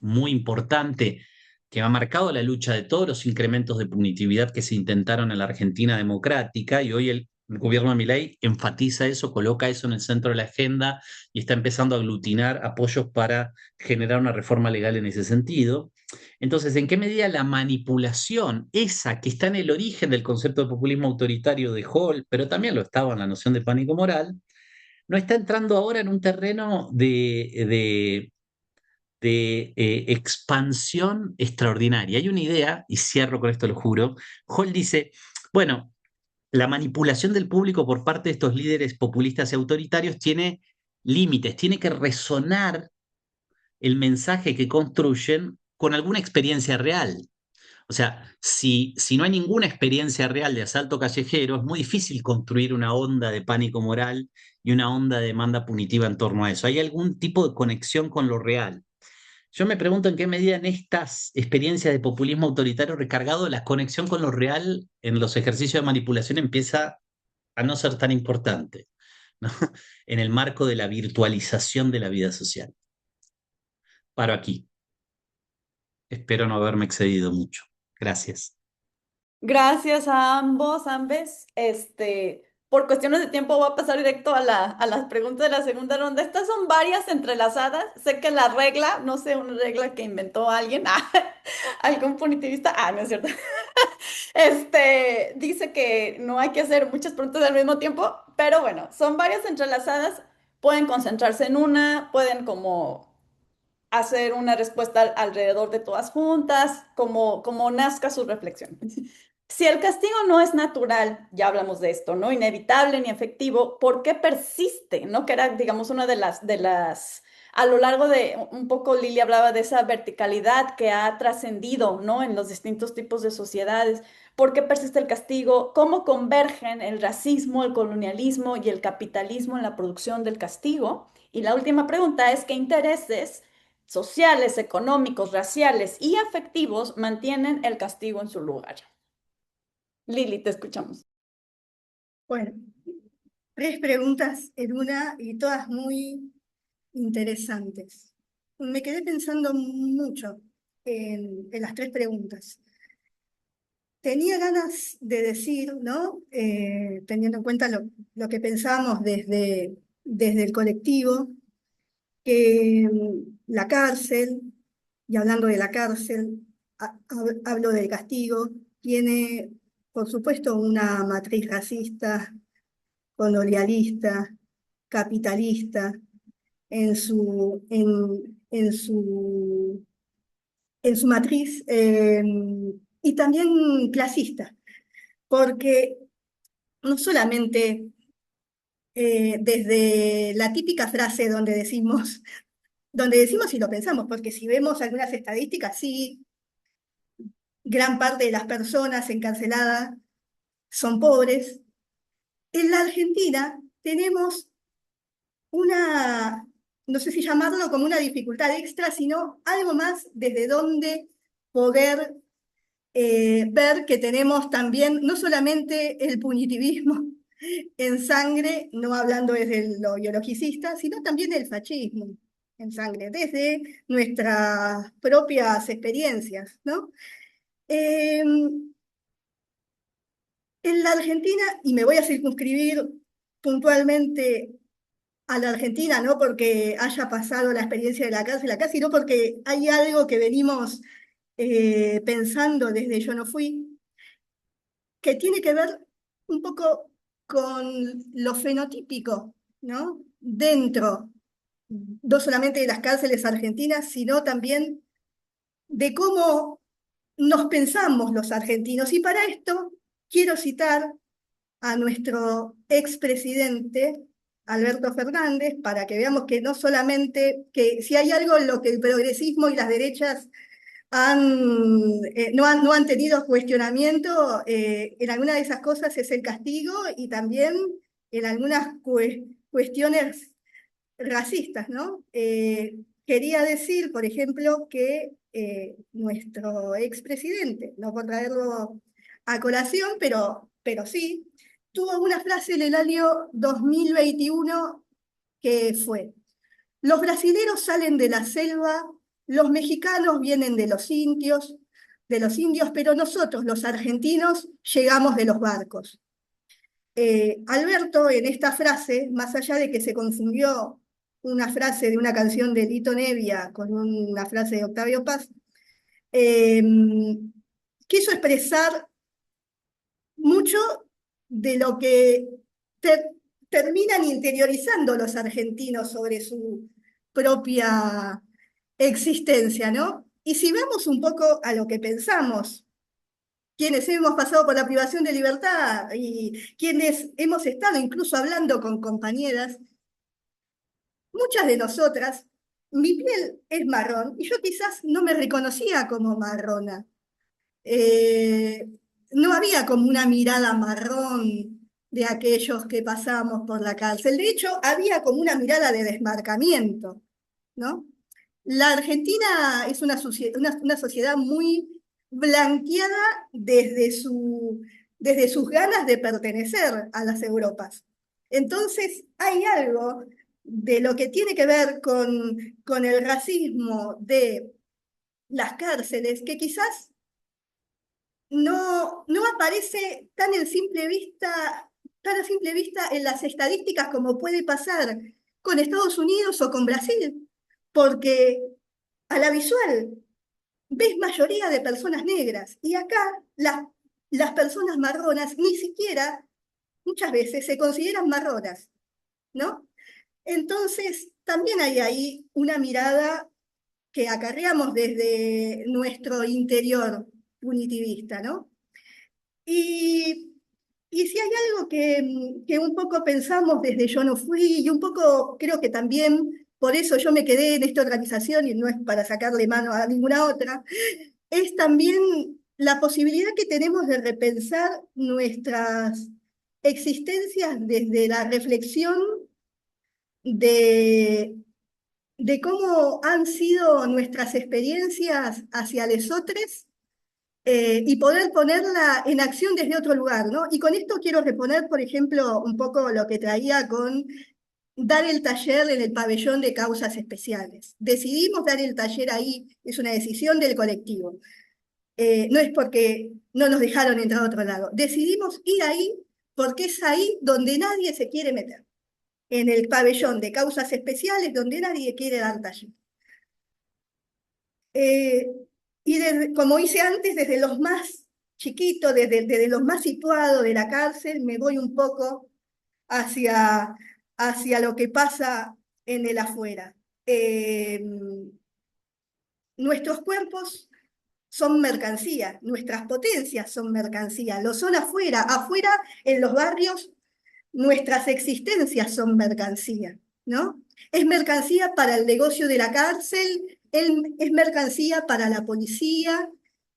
muy importante que ha marcado la lucha de todos los incrementos de punitividad que se intentaron en la Argentina democrática, y hoy el gobierno de Milei enfatiza eso, coloca eso en el centro de la agenda y está empezando a aglutinar apoyos para generar una reforma legal en ese sentido. Entonces, ¿en qué medida la manipulación, esa que está en el origen del concepto de populismo autoritario de Hall, pero también lo estaba en la noción de pánico moral, no está entrando ahora en un terreno de expansión extraordinaria? Hay una idea, y cierro con esto, lo juro. Hall dice, bueno, la manipulación del público por parte de estos líderes populistas y autoritarios tiene límites, tiene que resonar el mensaje que construyen con alguna experiencia real. O sea, si no hay ninguna experiencia real de asalto callejero, es muy difícil construir una onda de pánico moral y una onda de demanda punitiva en torno a eso. ¿Hay algún tipo de conexión con lo real? Yo me pregunto en qué medida en estas experiencias de populismo autoritario recargado la conexión con lo real en los ejercicios de manipulación empieza a no ser tan importante, ¿no? En el marco de la virtualización de la vida social. Paro aquí. Espero no haberme excedido mucho. Gracias. Gracias a ambos, ambes. Por cuestiones de tiempo voy a pasar directo a las preguntas de la segunda ronda. Estas son varias entrelazadas. Sé que la regla, no sé, una regla que inventó alguien, Algún punitivista, no es cierto. Dice que no hay que hacer muchas preguntas al mismo tiempo, pero bueno, son varias entrelazadas. Pueden concentrarse en una, pueden como hacer una respuesta alrededor de todas juntas, como nazca su reflexión. Si el castigo no es natural, ya hablamos de esto, ¿no? Inevitable ni efectivo, ¿por qué persiste? ¿No? Que era, digamos, una a lo largo de un poco Lili hablaba de esa verticalidad que ha trascendido, ¿no? En los distintos tipos de sociedades. ¿Por qué persiste el castigo? ¿Cómo convergen el racismo, el colonialismo y el capitalismo en la producción del castigo? Y la última pregunta es, ¿qué intereses sociales, económicos, raciales y afectivos mantienen el castigo en su lugar? Lili, te escuchamos. Bueno, 3 preguntas en una y todas muy interesantes. Me quedé pensando mucho en las 3 preguntas. Tenía ganas de decir, ¿no? Teniendo en cuenta lo que pensamos desde el colectivo, que la cárcel, y hablando de la cárcel, hablo del castigo, tiene, por supuesto, una matriz racista, colonialista, capitalista, en su, en su matriz, y también clasista, porque no solamente desde la típica frase donde decimos y lo pensamos, porque si vemos algunas estadísticas, sí, gran parte de las personas encarceladas son pobres. En la Argentina tenemos una, no sé si llamarlo como una dificultad extra, sino algo más desde donde poder ver que tenemos también no solamente el punitivismo en sangre, no hablando desde lo biologicista, sino también el fascismo en sangre, desde nuestras propias experiencias, ¿no? En la Argentina, y me voy a circunscribir puntualmente a la Argentina, no porque haya pasado la experiencia de la cárcel acá, sino porque hay algo que venimos pensando desde Yo no fui, que tiene que ver un poco con lo fenotípico, ¿no? Dentro, no solamente de las cárceles argentinas, sino también de cómo nos pensamos los argentinos. Y para esto quiero citar a nuestro expresidente Alberto Fernández, para que veamos que no solamente, que si hay algo en lo que el progresismo y las derechas no han tenido cuestionamiento, en alguna de esas cosas es el castigo y también en algunas cuestiones racistas, ¿no? Quería decir, por ejemplo, que nuestro expresidente, no por traerlo a colación, pero sí, tuvo una frase en el año 2021 que fue: los brasileros salen de la selva, los mexicanos vienen de los indios, pero nosotros, los argentinos, llegamos de los barcos. Alberto, en esta frase, más allá de que se confundió una frase de una canción de Lito Nevia con una frase de Octavio Paz, eh, quiso expresar mucho de lo que terminan interiorizando los argentinos sobre su propia existencia, ¿no? Y si vamos un poco a lo que pensamos, quienes hemos pasado por la privación de libertad y quienes hemos estado incluso hablando con compañeras, muchas de nosotras, mi piel es marrón y yo quizás no me reconocía como marrona. Eh, no había como una mirada marrón de aquellos que pasamos por la cárcel. De hecho, había como una mirada de desmarcamiento, ¿no? La Argentina es una sociedad muy blanqueada desde sus ganas de pertenecer a las Europas. Entonces, hay algo de lo que tiene que ver con el racismo de las cárceles que quizás no aparece tan a simple vista en las estadísticas como puede pasar con Estados Unidos o con Brasil, porque a la visual ves mayoría de personas negras. Y acá las personas marronas ni siquiera muchas veces se consideran marronas, ¿no? Entonces, también hay ahí una mirada que acarreamos desde nuestro interior punitivista, ¿no? Y, y si hay algo que un poco pensamos desde Yo No Fui, y un poco creo que también por eso yo me quedé en esta organización y no es para sacarle mano a ninguna otra, es también la posibilidad que tenemos de repensar nuestras existencias desde la reflexión de, de cómo han sido nuestras experiencias hacia los otros y poder ponerla en acción desde otro lugar, ¿no? Y con esto quiero reponer, por ejemplo, un poco lo que traía con dar el taller en el pabellón de causas especiales. Decidimos dar el taller ahí, es una decisión del colectivo. No es porque no nos dejaron entrar a otro lado. Decidimos ir ahí porque es ahí donde nadie se quiere meter. En el pabellón de causas especiales donde nadie quiere dar taller. Eh, como hice antes, desde los más chiquitos, desde los más situados de la cárcel, me voy un poco hacia lo que pasa en el afuera. Nuestros cuerpos son mercancía, nuestras potencias son mercancía, lo son afuera, afuera en los barrios nuestras existencias son mercancía, ¿no? Es mercancía para el negocio de la cárcel, es mercancía para la policía,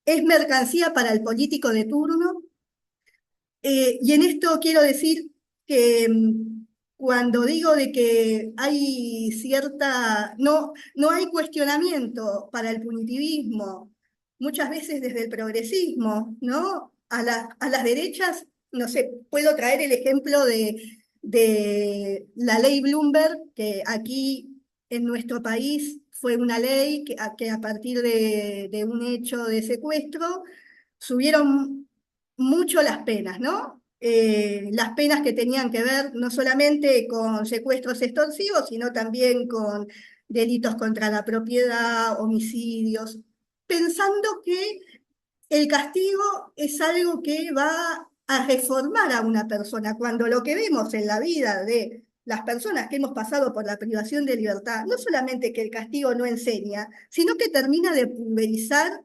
es mercancía para el político de turno. Y en esto quiero decir que cuando digo de que hay no hay cuestionamiento para el punitivismo, muchas veces desde el progresismo, ¿no? A las derechas, no sé, puedo traer el ejemplo de la ley Bloomberg, que aquí en nuestro país fue una ley que a partir de un hecho de secuestro subieron mucho las penas, ¿no? Las penas que tenían que ver no solamente con secuestros extorsivos, sino también con delitos contra la propiedad, homicidios, pensando que el castigo es algo que va a reformar a una persona, cuando lo que vemos en la vida de las personas que hemos pasado por la privación de libertad, no solamente que el castigo no enseña, sino que termina de pulverizar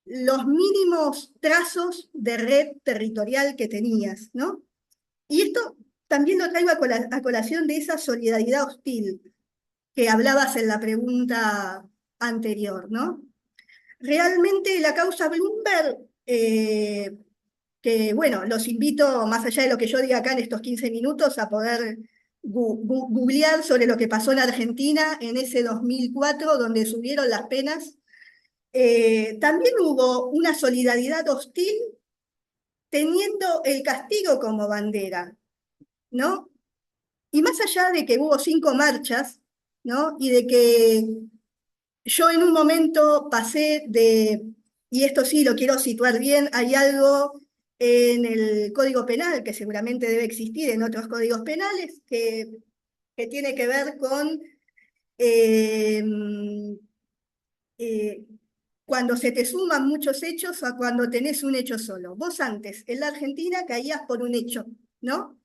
los mínimos trazos de red territorial que tenías, ¿no? Y esto también lo traigo a colación de esa solidaridad hostil que hablabas en la pregunta anterior, ¿no? Realmente la causa Bloomberg, que bueno, los invito, más allá de lo que yo diga acá en estos 15 minutos, a poder googlear sobre lo que pasó en Argentina en ese 2004, donde subieron las penas. También hubo una solidaridad hostil teniendo el castigo como bandera, ¿no? Y más allá de que hubo 5 marchas, ¿no? Y de que yo en un momento pasé y esto sí lo quiero situar bien, hay algo en el Código Penal, que seguramente debe existir en otros códigos penales, que tiene que ver con eh, eh, cuando se te suman muchos hechos a cuando tenés un hecho solo. Vos antes, en la Argentina, caías por un hecho, ¿no?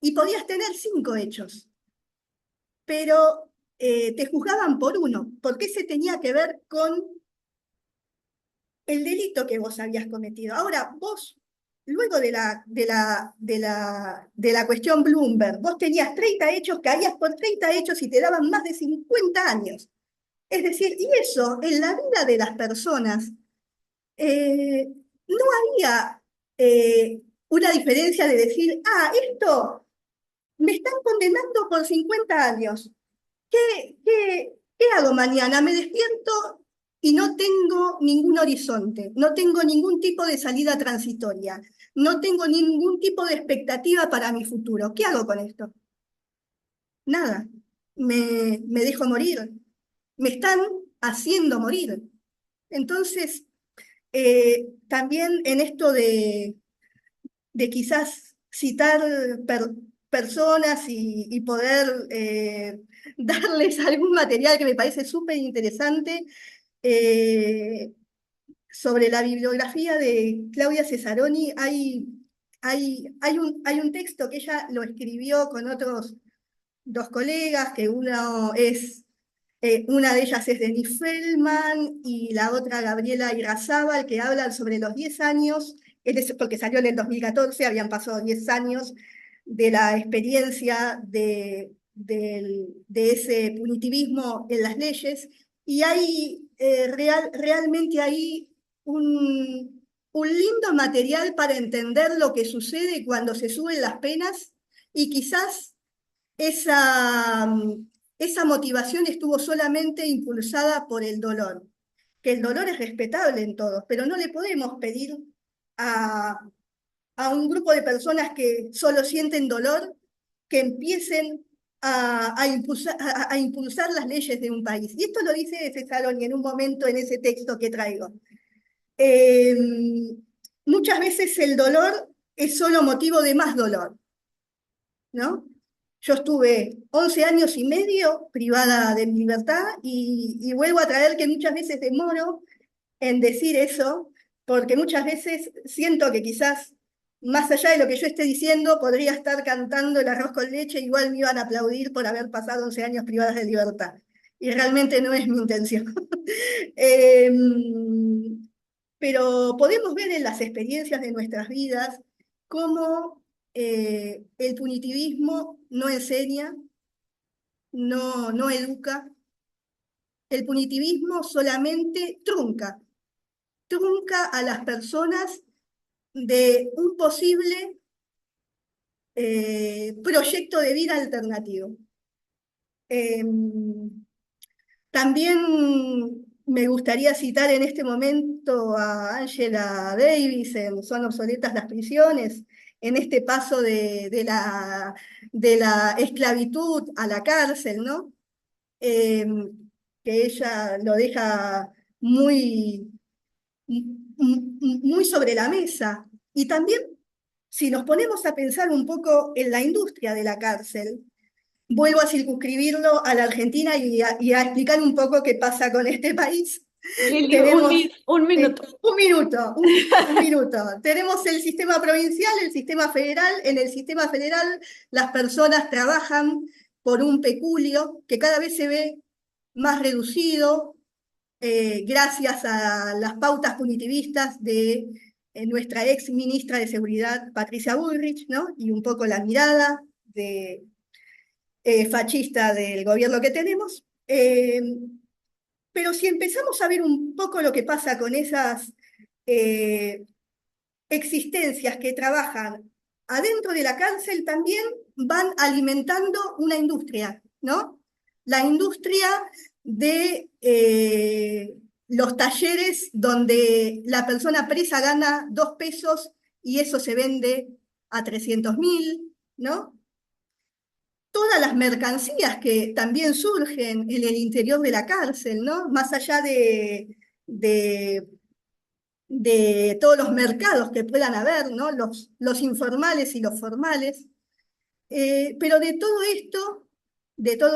Y podías tener 5 hechos, pero te juzgaban por uno, porque ese tenía que ver con el delito que vos habías cometido. Ahora, vos, luego de la cuestión Bloomberg, vos tenías 30 hechos, caías por 30 hechos y te daban más de 50 años. Es decir, y eso en la vida de las personas no había una diferencia de decir, esto me están condenando por 50 años. ¿Qué hago mañana? Me despierto y no tengo ningún horizonte, no tengo ningún tipo de salida transitoria, no tengo ningún tipo de expectativa para mi futuro. ¿Qué hago con esto? Nada. Me dejo morir. Me están haciendo morir. Entonces, también en esto de quizás citar personas y poder darles algún material que me parece súper interesante, sobre la bibliografía de Claudia Cesaroni, hay un texto que ella lo escribió con otros dos colegas, que una de ellas es Denise Feldman y la otra Gabriela Irrazábal, que hablan sobre los 10 años, porque salió en el 2014, habían pasado 10 años de la experiencia de ese punitivismo en las leyes, y hay realmente ahí un lindo material para entender lo que sucede cuando se suben las penas, y quizás esa motivación estuvo solamente impulsada por el dolor, que el dolor es respetable en todos, pero no le podemos pedir a, a un grupo de personas que solo sienten dolor que empiecen a impulsar las leyes de un país. Y esto lo dice Cesaroni en un momento en ese texto que traigo. Eh, Muchas veces el dolor es solo motivo de más dolor, ¿no? Yo estuve 11 años y medio privada de mi libertad y vuelvo a traer que muchas veces demoro en decir eso, porque muchas veces siento que quizás, más allá de lo que yo esté diciendo, podría estar cantando el arroz con leche, igual me iban a aplaudir por haber pasado 11 años privadas de libertad. Y realmente no es mi intención. Pero podemos ver en las experiencias de nuestras vidas cómo el punitivismo no enseña, no educa. El punitivismo solamente trunca a las personas de un posible proyecto de vida alternativo. También me gustaría citar en este momento a Angela Davis en Son obsoletas las prisiones, en este paso de la esclavitud a la cárcel, ¿no? Que ella lo deja muy, muy sobre la mesa. Y también, si nos ponemos a pensar un poco en la industria de la cárcel, vuelvo a circunscribirlo a la Argentina y a explicar un poco qué pasa con este país. Lili, Tenemos un minuto. un minuto. Tenemos el sistema provincial, el sistema federal. En el sistema federal las personas trabajan por un peculio que cada vez se ve más reducido, gracias a las pautas punitivistas de nuestra ex ministra de Seguridad, Patricia Bullrich, ¿no? Y un poco la mirada fascista del gobierno que tenemos. Pero si empezamos a ver un poco lo que pasa con esas eh, existencias que trabajan adentro de la cárcel, también van alimentando una industria, ¿no? La industria de los talleres donde la persona presa gana 2 pesos y eso se vende a 300.000, ¿no? Todas las mercancías que también surgen en el interior de la cárcel, ¿no? Más allá de todos los mercados que puedan haber, ¿no? Los informales y los formales. Pero de todo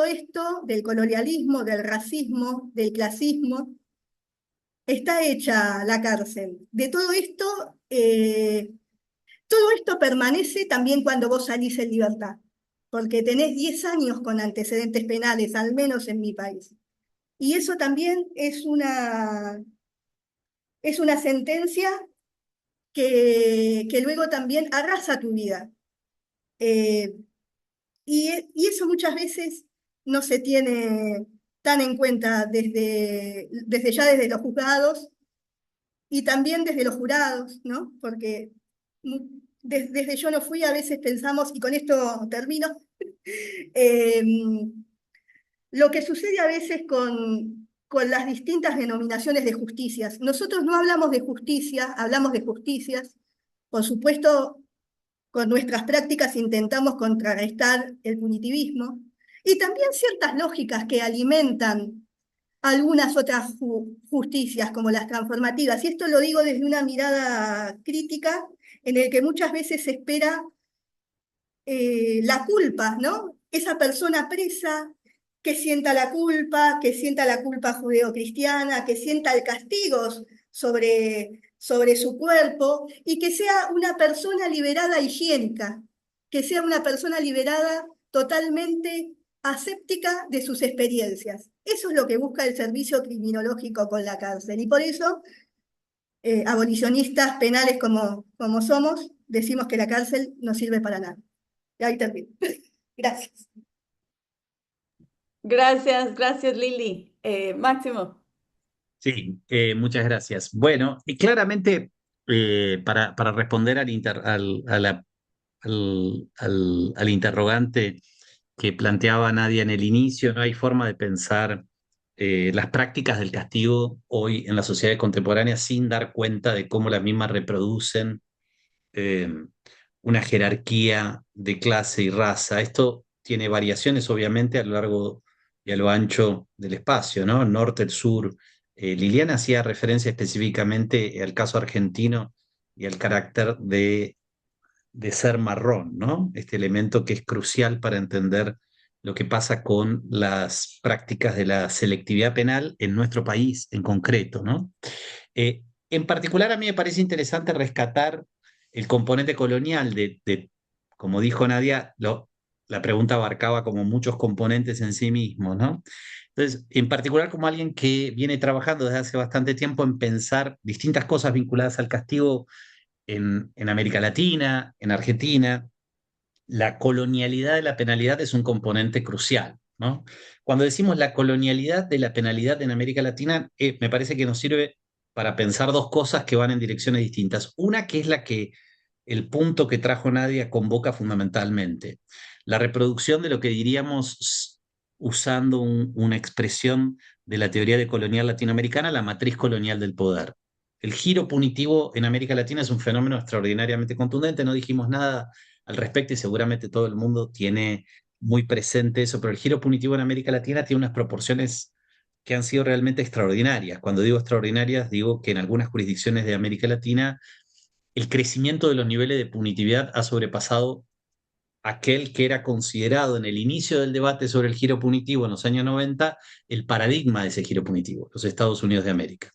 esto, del colonialismo, del racismo, del clasismo, está hecha la cárcel. De todo esto permanece también cuando vos salís en libertad, porque tenés 10 años con antecedentes penales, al menos en mi país. Y eso también es una sentencia que luego también arrasa tu vida. Eh, y eso muchas veces no se tiene tan en cuenta desde los juzgados y también desde los jurados, ¿no? Porque desde Yo no fui a veces pensamos, y con esto termino, eh, lo que sucede a veces con las distintas denominaciones de justicias. Nosotros no hablamos de justicia, hablamos de justicias. Por supuesto, con nuestras prácticas intentamos contrarrestar el punitivismo y también ciertas lógicas que alimentan algunas otras justicias, como las transformativas. Y esto lo digo desde una mirada crítica, en el que muchas veces se espera la culpa, ¿no? Esa persona presa que sienta la culpa judeocristiana, que sienta el castigo sobre su cuerpo y que sea una persona liberada higiénica, que sea una persona liberada totalmente aséptica de sus experiencias. Eso es lo que busca el servicio criminológico con la cárcel. Y por eso, abolicionistas penales como somos, decimos que la cárcel no sirve para nada. Y ahí termino. Gracias. Gracias, gracias Lili. Máximo. Sí, muchas gracias. Bueno, y claramente para responder al interrogante que planteaba Nadia en el inicio, no hay forma de pensar las prácticas del castigo hoy en la sociedad contemporánea sin dar cuenta de cómo las mismas reproducen eh, una jerarquía de clase y raza. Esto tiene variaciones, obviamente, a lo largo y a lo ancho del espacio, ¿no? El norte, el sur. Liliana hacía referencia específicamente al caso argentino y al carácter de ser marrón, ¿no? Este elemento que es crucial para entender lo que pasa con las prácticas de la selectividad penal en nuestro país en concreto, ¿no? En particular, a mí me parece interesante rescatar el componente colonial como dijo Nadia, la pregunta abarcaba como muchos componentes en sí mismo, ¿no? Entonces, en particular como alguien que viene trabajando desde hace bastante tiempo en pensar distintas cosas vinculadas al castigo en América Latina, en Argentina, la colonialidad de la penalidad es un componente crucial, ¿no? Cuando decimos la colonialidad de la penalidad en América Latina, me parece que nos sirve para pensar dos cosas que van en direcciones distintas. Una que es el punto que trajo Nadia convoca fundamentalmente, la reproducción de lo que diríamos, usando una expresión de la teoría de colonial latinoamericana, la matriz colonial del poder. El giro punitivo en América Latina es un fenómeno extraordinariamente contundente, no dijimos nada al respecto y seguramente todo el mundo tiene muy presente eso, pero el giro punitivo en América Latina tiene unas proporciones que han sido realmente extraordinarias. Cuando digo extraordinarias, digo que en algunas jurisdicciones de América Latina el crecimiento de los niveles de punitividad ha sobrepasado aquel que era considerado en el inicio del debate sobre el giro punitivo en los años 90 el paradigma de ese giro punitivo, los Estados Unidos de América.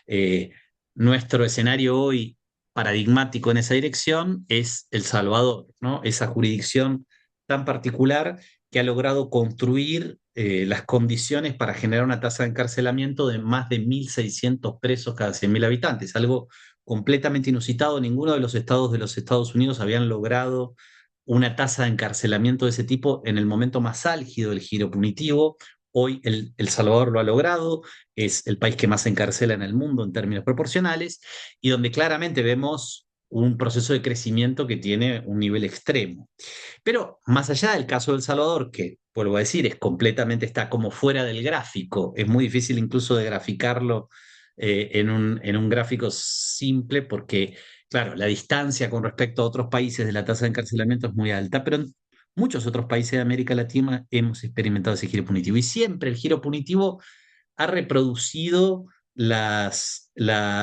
Eh, Nuestro escenario hoy paradigmático en esa dirección es El Salvador, ¿no? Esa jurisdicción tan particular que ha logrado construir las condiciones para generar una tasa de encarcelamiento de más de 1.600 presos cada 100.000 habitantes, algo completamente inusitado. Ninguno de los estados de los Estados Unidos habían logrado una tasa de encarcelamiento de ese tipo en el momento más álgido del giro punitivo. Hoy El Salvador lo ha logrado, es el país que más se encarcela en el mundo en términos proporcionales y donde claramente vemos un proceso de crecimiento que tiene un nivel extremo. Pero más allá del caso de El Salvador, que vuelvo a decir, está como fuera del gráfico, es muy difícil incluso de graficarlo en un gráfico simple porque, claro, la distancia con respecto a otros países de la tasa de encarcelamiento es muy alta, pero en muchos otros países de América Latina hemos experimentado ese giro punitivo y siempre el giro punitivo ha reproducido la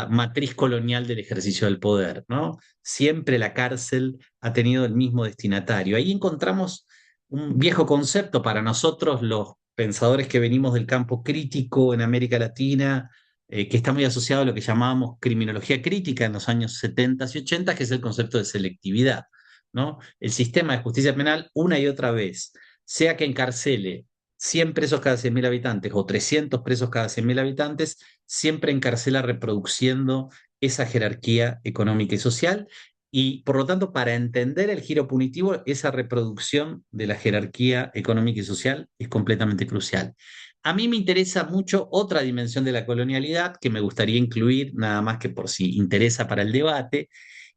matriz colonial del ejercicio del poder, ¿no? Siempre la cárcel ha tenido el mismo destinatario. Ahí encontramos un viejo concepto para nosotros, los pensadores que venimos del campo crítico en América Latina, que está muy asociado a lo que llamábamos criminología crítica en los años 70 y 80, que es el concepto de selectividad, ¿no? El sistema de justicia penal, una y otra vez, sea que encarcele 100 presos cada 100.000 habitantes o 300 presos cada 100.000 habitantes, siempre encarcela reproduciendo esa jerarquía económica y social. Y por lo tanto, para entender el giro punitivo, esa reproducción de la jerarquía económica y social es completamente crucial. A mí me interesa mucho otra dimensión de la colonialidad que me gustaría incluir, nada más que por si interesa para el debate,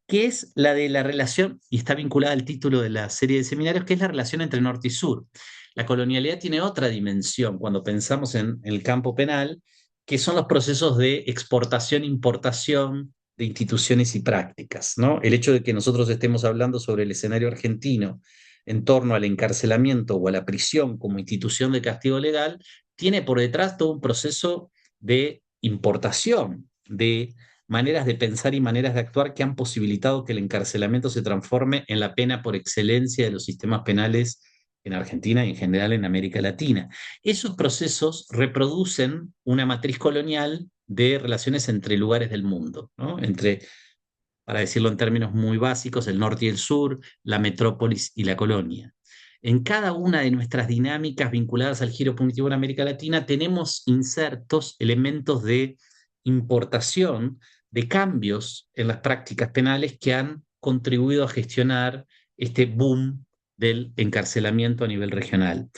que es la de la relación, y está vinculada al título de la serie de seminarios, que es la relación entre norte y sur. La colonialidad tiene otra dimensión cuando pensamos en el campo penal, que son los procesos de exportación, importación de instituciones y prácticas, ¿no? El hecho de que nosotros estemos hablando sobre el escenario argentino en torno al encarcelamiento o a la prisión como institución de castigo legal, tiene por detrás todo un proceso de importación, de maneras de pensar y maneras de actuar que han posibilitado que el encarcelamiento se transforme en la pena por excelencia de los sistemas penales en Argentina y en general en América Latina. Esos procesos reproducen una matriz colonial de relaciones entre lugares del mundo, ¿no? Entre, para decirlo en términos muy básicos, el norte y el sur, la metrópolis y la colonia. En cada una de nuestras dinámicas vinculadas al giro punitivo en América Latina tenemos insertos elementos de importación, de cambios en las prácticas penales que han contribuido a gestionar este boom del encarcelamiento a nivel regional.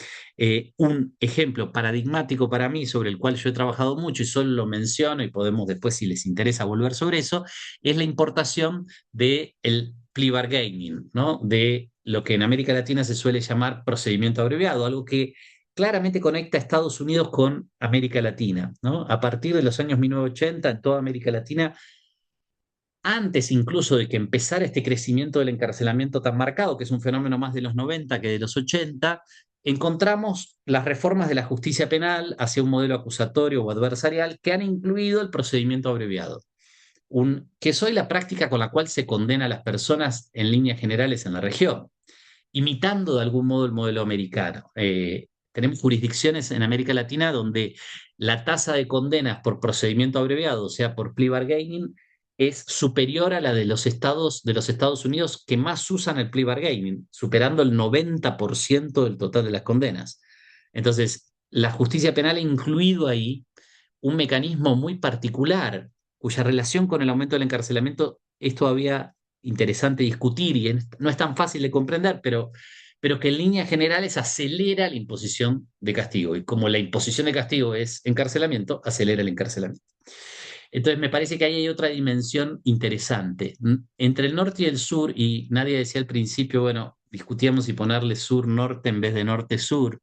Un ejemplo paradigmático para mí, sobre el cual yo he trabajado mucho y solo lo menciono y podemos después, si les interesa, volver sobre eso, es la importación del plea bargaining, ¿no? De lo que en América Latina se suele llamar procedimiento abreviado, algo que claramente conecta a Estados Unidos con América Latina, ¿no? A partir de los años 1980, en toda América Latina, antes incluso de que empezara este crecimiento del encarcelamiento tan marcado, que es un fenómeno más de los 90 que de los 80, encontramos las reformas de la justicia penal hacia un modelo acusatorio o adversarial que han incluido el procedimiento abreviado, que es hoy la práctica con la cual se condena a las personas en líneas generales en la región, imitando de algún modo el modelo americano. Tenemos jurisdicciones en América Latina donde la tasa de condenas por procedimiento abreviado, o sea, por plea bargaining, es superior a la de los Estados Unidos que más usan el plea bargaining, superando el 90% del total de las condenas. Entonces, la justicia penal ha incluido ahí un mecanismo muy particular cuya relación con el aumento del encarcelamiento es todavía interesante discutir y no es tan fácil de comprender, pero que en líneas generales acelera la imposición de castigo. Y como la imposición de castigo es encarcelamiento, acelera el encarcelamiento. Entonces me parece que ahí hay otra dimensión interesante. Entre el norte y el sur, y nadie decía al principio, bueno, discutíamos si ponerle sur-norte en vez de norte-sur,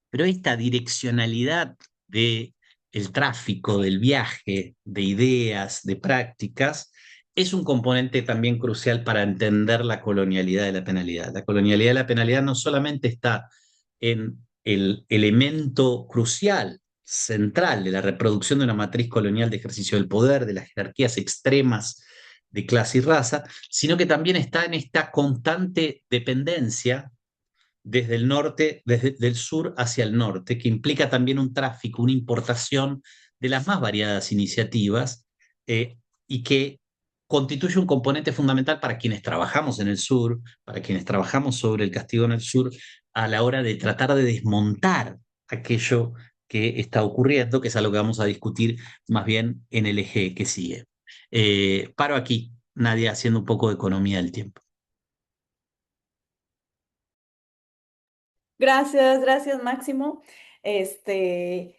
pero esta direccionalidad de el tráfico, del viaje, de ideas, de prácticas, es un componente también crucial para entender la colonialidad de la penalidad. La colonialidad de la penalidad no solamente está en el elemento crucial, central de la reproducción de una matriz colonial de ejercicio del poder, de las jerarquías extremas de clase y raza, sino que también está en esta constante dependencia desde el norte, desde el sur hacia el norte, que implica también un tráfico, una importación de las más variadas iniciativas, y que constituye un componente fundamental para quienes trabajamos en el sur, para quienes trabajamos sobre el castigo en el sur, a la hora de tratar de desmontar aquello que está ocurriendo, que es algo que vamos a discutir más bien en el eje que sigue. Paro aquí, Nadia, haciendo un poco de economía del tiempo. Gracias, gracias, Máximo. Este,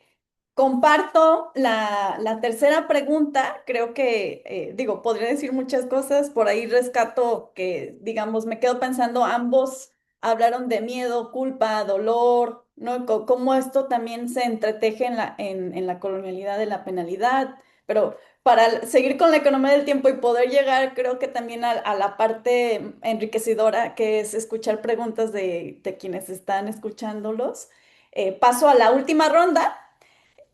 comparto la tercera pregunta. Creo que, digo, podría decir muchas cosas. Por ahí rescato que, digamos, me quedo pensando, ambos hablaron de miedo, culpa, dolor, ¿no? Cómo esto también se entreteje en la colonialidad de la penalidad. Pero para seguir con la economía del tiempo y poder llegar, creo que también a la parte enriquecedora, que es escuchar preguntas de quienes están escuchándolos. Paso a la última ronda.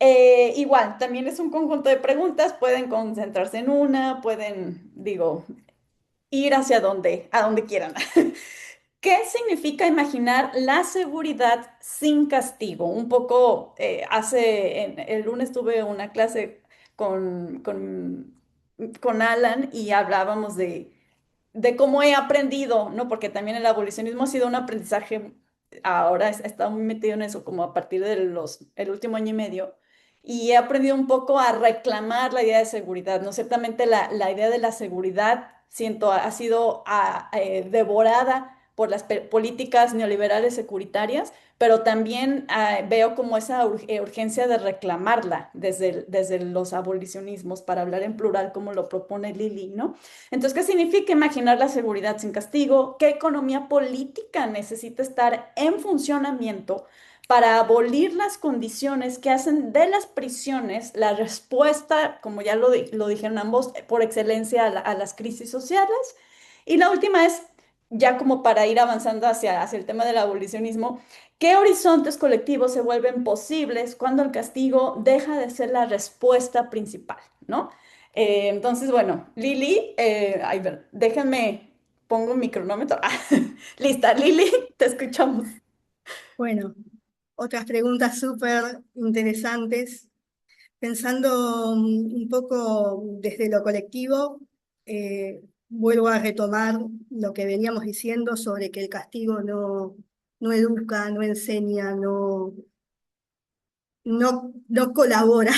Igual, también es un conjunto de preguntas, pueden concentrarse en una, pueden, digo, ir hacia a donde quieran. ¿Qué significa imaginar la seguridad sin castigo? Un poco, el lunes tuve una clase con, con, con Alan y hablábamos de cómo he aprendido, ¿no? Porque también el abolicionismo ha sido un aprendizaje, ahora he estado muy metido en eso, como a partir de el último año y medio, y he aprendido un poco a reclamar la idea de seguridad, ¿no? Ciertamente la idea de la seguridad, siento, ha sido devorada por las políticas neoliberales securitarias, pero también veo como esa urgencia de reclamarla desde los abolicionismos, para hablar en plural como lo propone Lili, ¿no? Entonces, ¿qué significa imaginar la seguridad sin castigo? ¿Qué economía política necesita estar en funcionamiento para abolir las condiciones que hacen de las prisiones la respuesta, como ya lo dijeron ambos, por excelencia a las crisis sociales? Y la última es, ya como para ir avanzando hacia el tema del abolicionismo, ¿qué horizontes colectivos se vuelven posibles cuando el castigo deja de ser la respuesta principal, ¿no? Entonces, bueno, Lili, ay, ver, déjenme, pongo mi cronómetro. Ah, lista, Lili, te escuchamos. Bueno, otras preguntas súper interesantes. Pensando un poco desde lo colectivo, vuelvo a retomar lo que veníamos diciendo sobre que el castigo no educa, no enseña, no colabora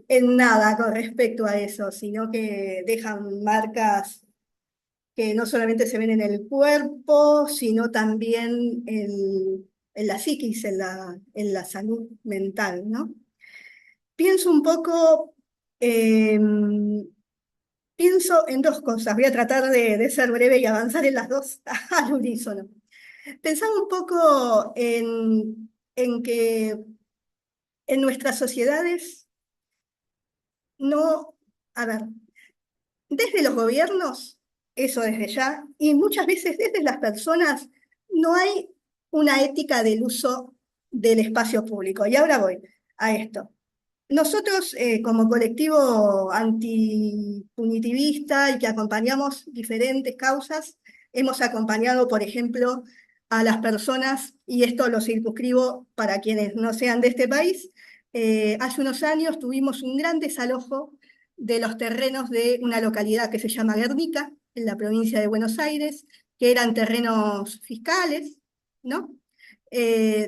en nada con respecto a eso, sino que dejan marcas que no solamente se ven en el cuerpo, sino también en la psiquis, en la salud mental, ¿no? Pienso un poco, pienso en dos cosas, voy a tratar de ser breve y avanzar en las dos al unísono. Pensaba un poco en que en nuestras sociedades no, a ver, desde los gobiernos, eso desde ya, y muchas veces desde las personas, no hay una ética del uso del espacio público. Y ahora voy a esto. Nosotros, como colectivo antipunitivista y que acompañamos diferentes causas, hemos acompañado, por ejemplo, a las personas, y esto lo circunscribo para quienes no sean de este país, hace unos años tuvimos un gran desalojo de los terrenos de una localidad que se llama Guernica, en la provincia de Buenos Aires, que eran terrenos fiscales, ¿no?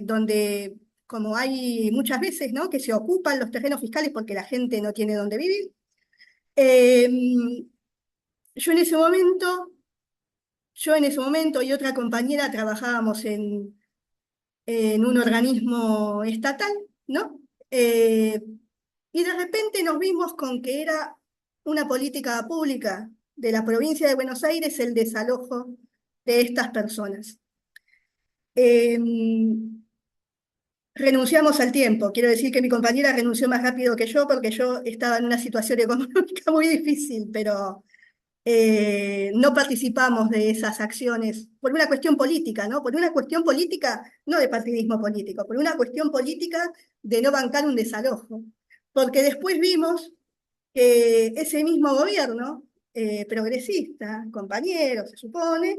Donde como hay muchas veces, ¿no?, que se ocupan los terrenos fiscales porque la gente no tiene dónde vivir. Eh, yo en ese momento, y otra compañera trabajábamos en un organismo estatal, ¿no? Y de repente nos vimos con que era una política pública de la provincia de Buenos Aires el desalojo de estas personas. Eh, Renunciamos al tiempo. Quiero decir que mi compañera renunció más rápido que yo porque yo estaba en una situación económica muy difícil, pero no participamos de esas acciones por una cuestión política, ¿no? Por una cuestión política, no de partidismo político, por una cuestión política de no bancar un desalojo. Porque después vimos que ese mismo gobierno, progresista, compañero, se supone,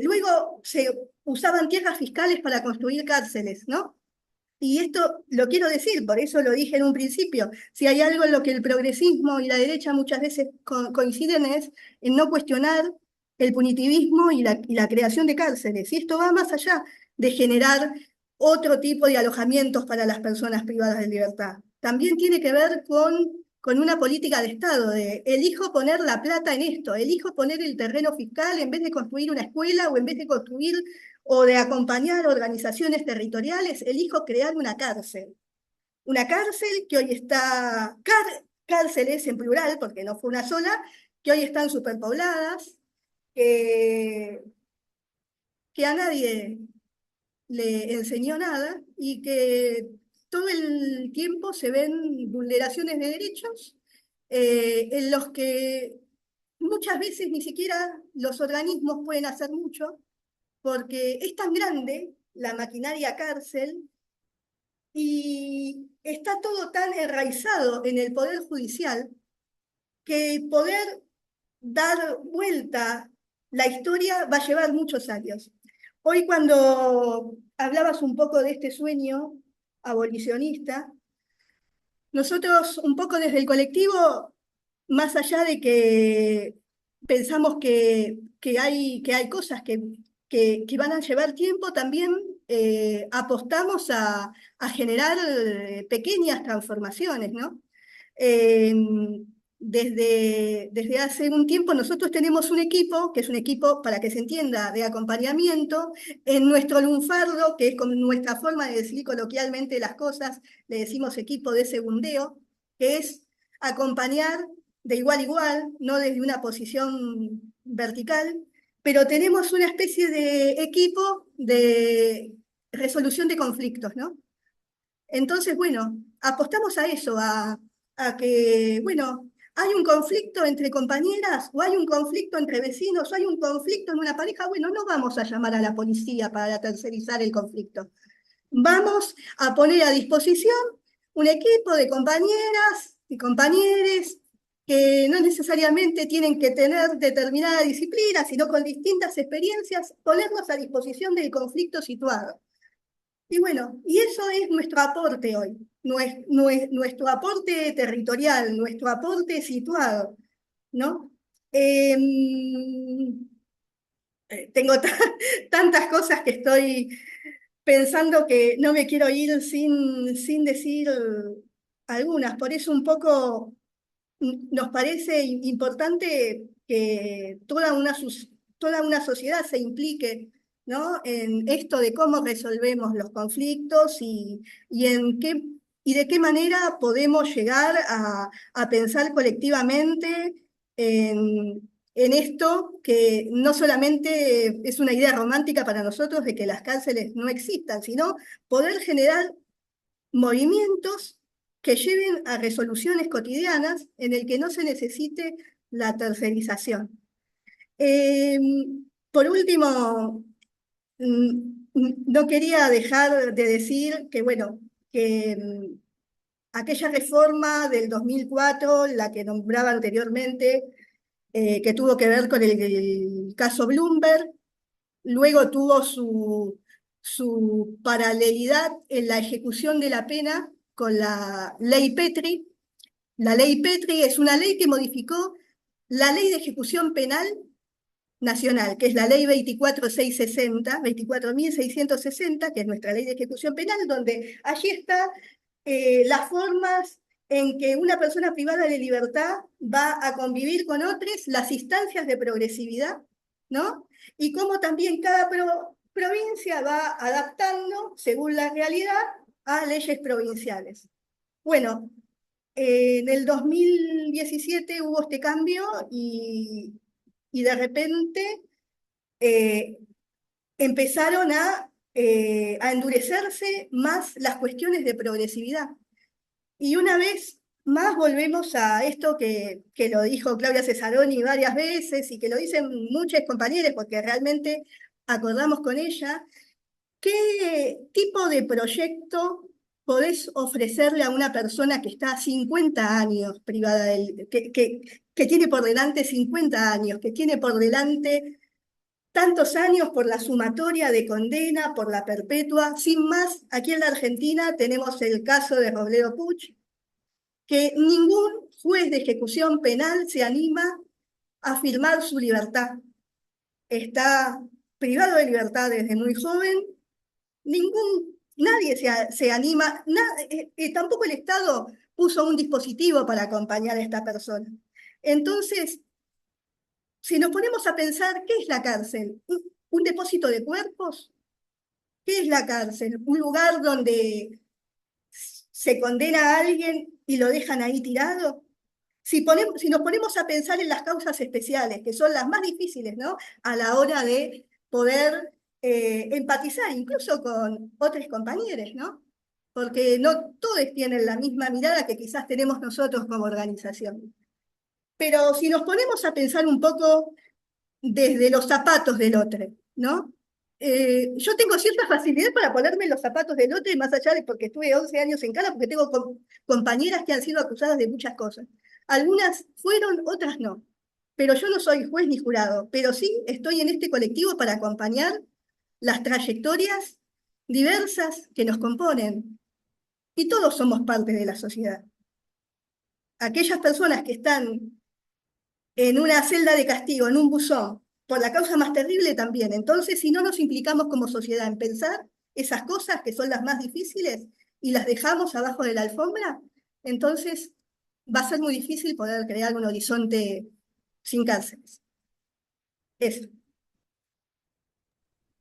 luego se usaban tierras fiscales para construir cárceles, ¿no? Y esto lo quiero decir, por eso lo dije en un principio, si hay algo en lo que el progresismo y la derecha muchas veces coinciden es en no cuestionar el punitivismo y la creación de cárceles. Y esto va más allá de generar otro tipo de alojamientos para las personas privadas de libertad. También tiene que ver con una política de Estado, de elijo poner la plata en esto, elijo poner el terreno fiscal en vez de construir una escuela o en vez de construir o de acompañar organizaciones territoriales, elijo crear una cárcel. Una cárcel que hoy está, cárceles en plural, porque no fue una sola, que hoy están superpobladas, que a nadie le enseñó nada y que todo el tiempo se ven vulneraciones de derechos en los que muchas veces ni siquiera los organismos pueden hacer mucho, porque es tan grande la maquinaria cárcel y está todo tan enraizado en el Poder Judicial que poder dar vuelta la historia va a llevar muchos años. Hoy cuando hablabas un poco de este sueño abolicionista, nosotros un poco desde el colectivo, más allá de que pensamos que hay cosas que van a llevar tiempo, también apostamos a generar pequeñas transformaciones, ¿no? Eh, desde hace un tiempo nosotros tenemos un equipo, que es un equipo, para que se entienda, de acompañamiento, en nuestro lunfardo, que es con nuestra forma de decir coloquialmente las cosas, le decimos equipo de segundeo, que es acompañar de igual a igual, no desde una posición vertical, pero tenemos una especie de equipo de resolución de conflictos, ¿no? Entonces, bueno, apostamos a eso, a que, bueno, hay un conflicto entre compañeras, o hay un conflicto entre vecinos, o hay un conflicto en una pareja, bueno, no vamos a llamar a la policía para tercerizar el conflicto. Vamos a poner a disposición un equipo de compañeras y compañeros que no necesariamente tienen que tener determinada disciplina, sino con distintas experiencias, ponernos a disposición del conflicto situado. Y bueno, y eso es nuestro aporte hoy, nuestro aporte territorial, nuestro aporte situado, ¿no? Em, tengo tantas cosas que estoy pensando que no me quiero ir sin decir algunas. Por eso un poco nos parece importante que toda una sociedad se implique, ¿no? En esto de cómo resolvemos los conflictos y en qué, y de qué manera podemos llegar a pensar colectivamente en esto que no solamente es una idea romántica para nosotros de que las cárceles no existan, sino poder generar movimientos que lleven a resoluciones cotidianas en el que no se necesite la tercerización. Eh, por último, no quería dejar de decir que, bueno, que aquella reforma del 2004, la que nombraba anteriormente, que tuvo que ver con el caso Bloomberg, luego tuvo su paralelidad en la ejecución de la pena con la ley Petri. La ley Petri es una ley que modificó la ley de ejecución penal nacional, que es la ley 24.660, que es nuestra ley de ejecución penal, donde allí está las formas en que una persona privada de libertad va a convivir con otros, las instancias de progresividad, ¿no? Y cómo también cada provincia va adaptando, según la realidad, a leyes provinciales. Bueno, en el 2017 hubo este cambio y de repente eh, empezaron a endurecerse más las cuestiones de progresividad. Y una vez más volvemos a esto que lo dijo Claudia Cesaroni varias veces y que lo dicen muchos compañeros porque realmente acordamos con ella. ¿Qué tipo de proyecto podés ofrecerle a una persona que está 50 años privada que tiene por delante 50 años, que tiene por delante tantos años por la sumatoria de condena, por la perpetua? Sin más, aquí en la Argentina tenemos el caso de Robledo Puch, que ningún juez de ejecución penal se anima a firmar su libertad. Está privado de libertad desde muy joven, nadie se anima, tampoco el Estado puso un dispositivo para acompañar a esta persona. Entonces, si nos ponemos a pensar, ¿qué es la cárcel? ¿Un depósito de cuerpos? ¿Qué es la cárcel? ¿Un lugar donde se condena a alguien y lo dejan ahí tirado? Si nos ponemos a pensar en las causas especiales, que son las más difíciles, ¿no? A la hora de poder empatizar incluso con otros compañeros, ¿no? Porque no todos tienen la misma mirada que quizás tenemos nosotros como organización. Pero si nos ponemos a pensar un poco desde los zapatos del otro, ¿no? Yo tengo cierta facilidad para ponerme los zapatos del otro, y más allá de porque estuve 11 años en Cala, porque tengo compañeras que han sido acusadas de muchas cosas. Algunas fueron, otras no. Pero yo no soy juez ni jurado, pero sí estoy en este colectivo para acompañar las trayectorias diversas que nos componen. Y todos somos parte de la sociedad. Aquellas personas que están en una celda de castigo, en un buzón, por la causa más terrible también. Entonces, si no nos implicamos como sociedad en pensar esas cosas que son las más difíciles y las dejamos abajo de la alfombra, entonces va a ser muy difícil poder crear un horizonte sin cárceles. Eso.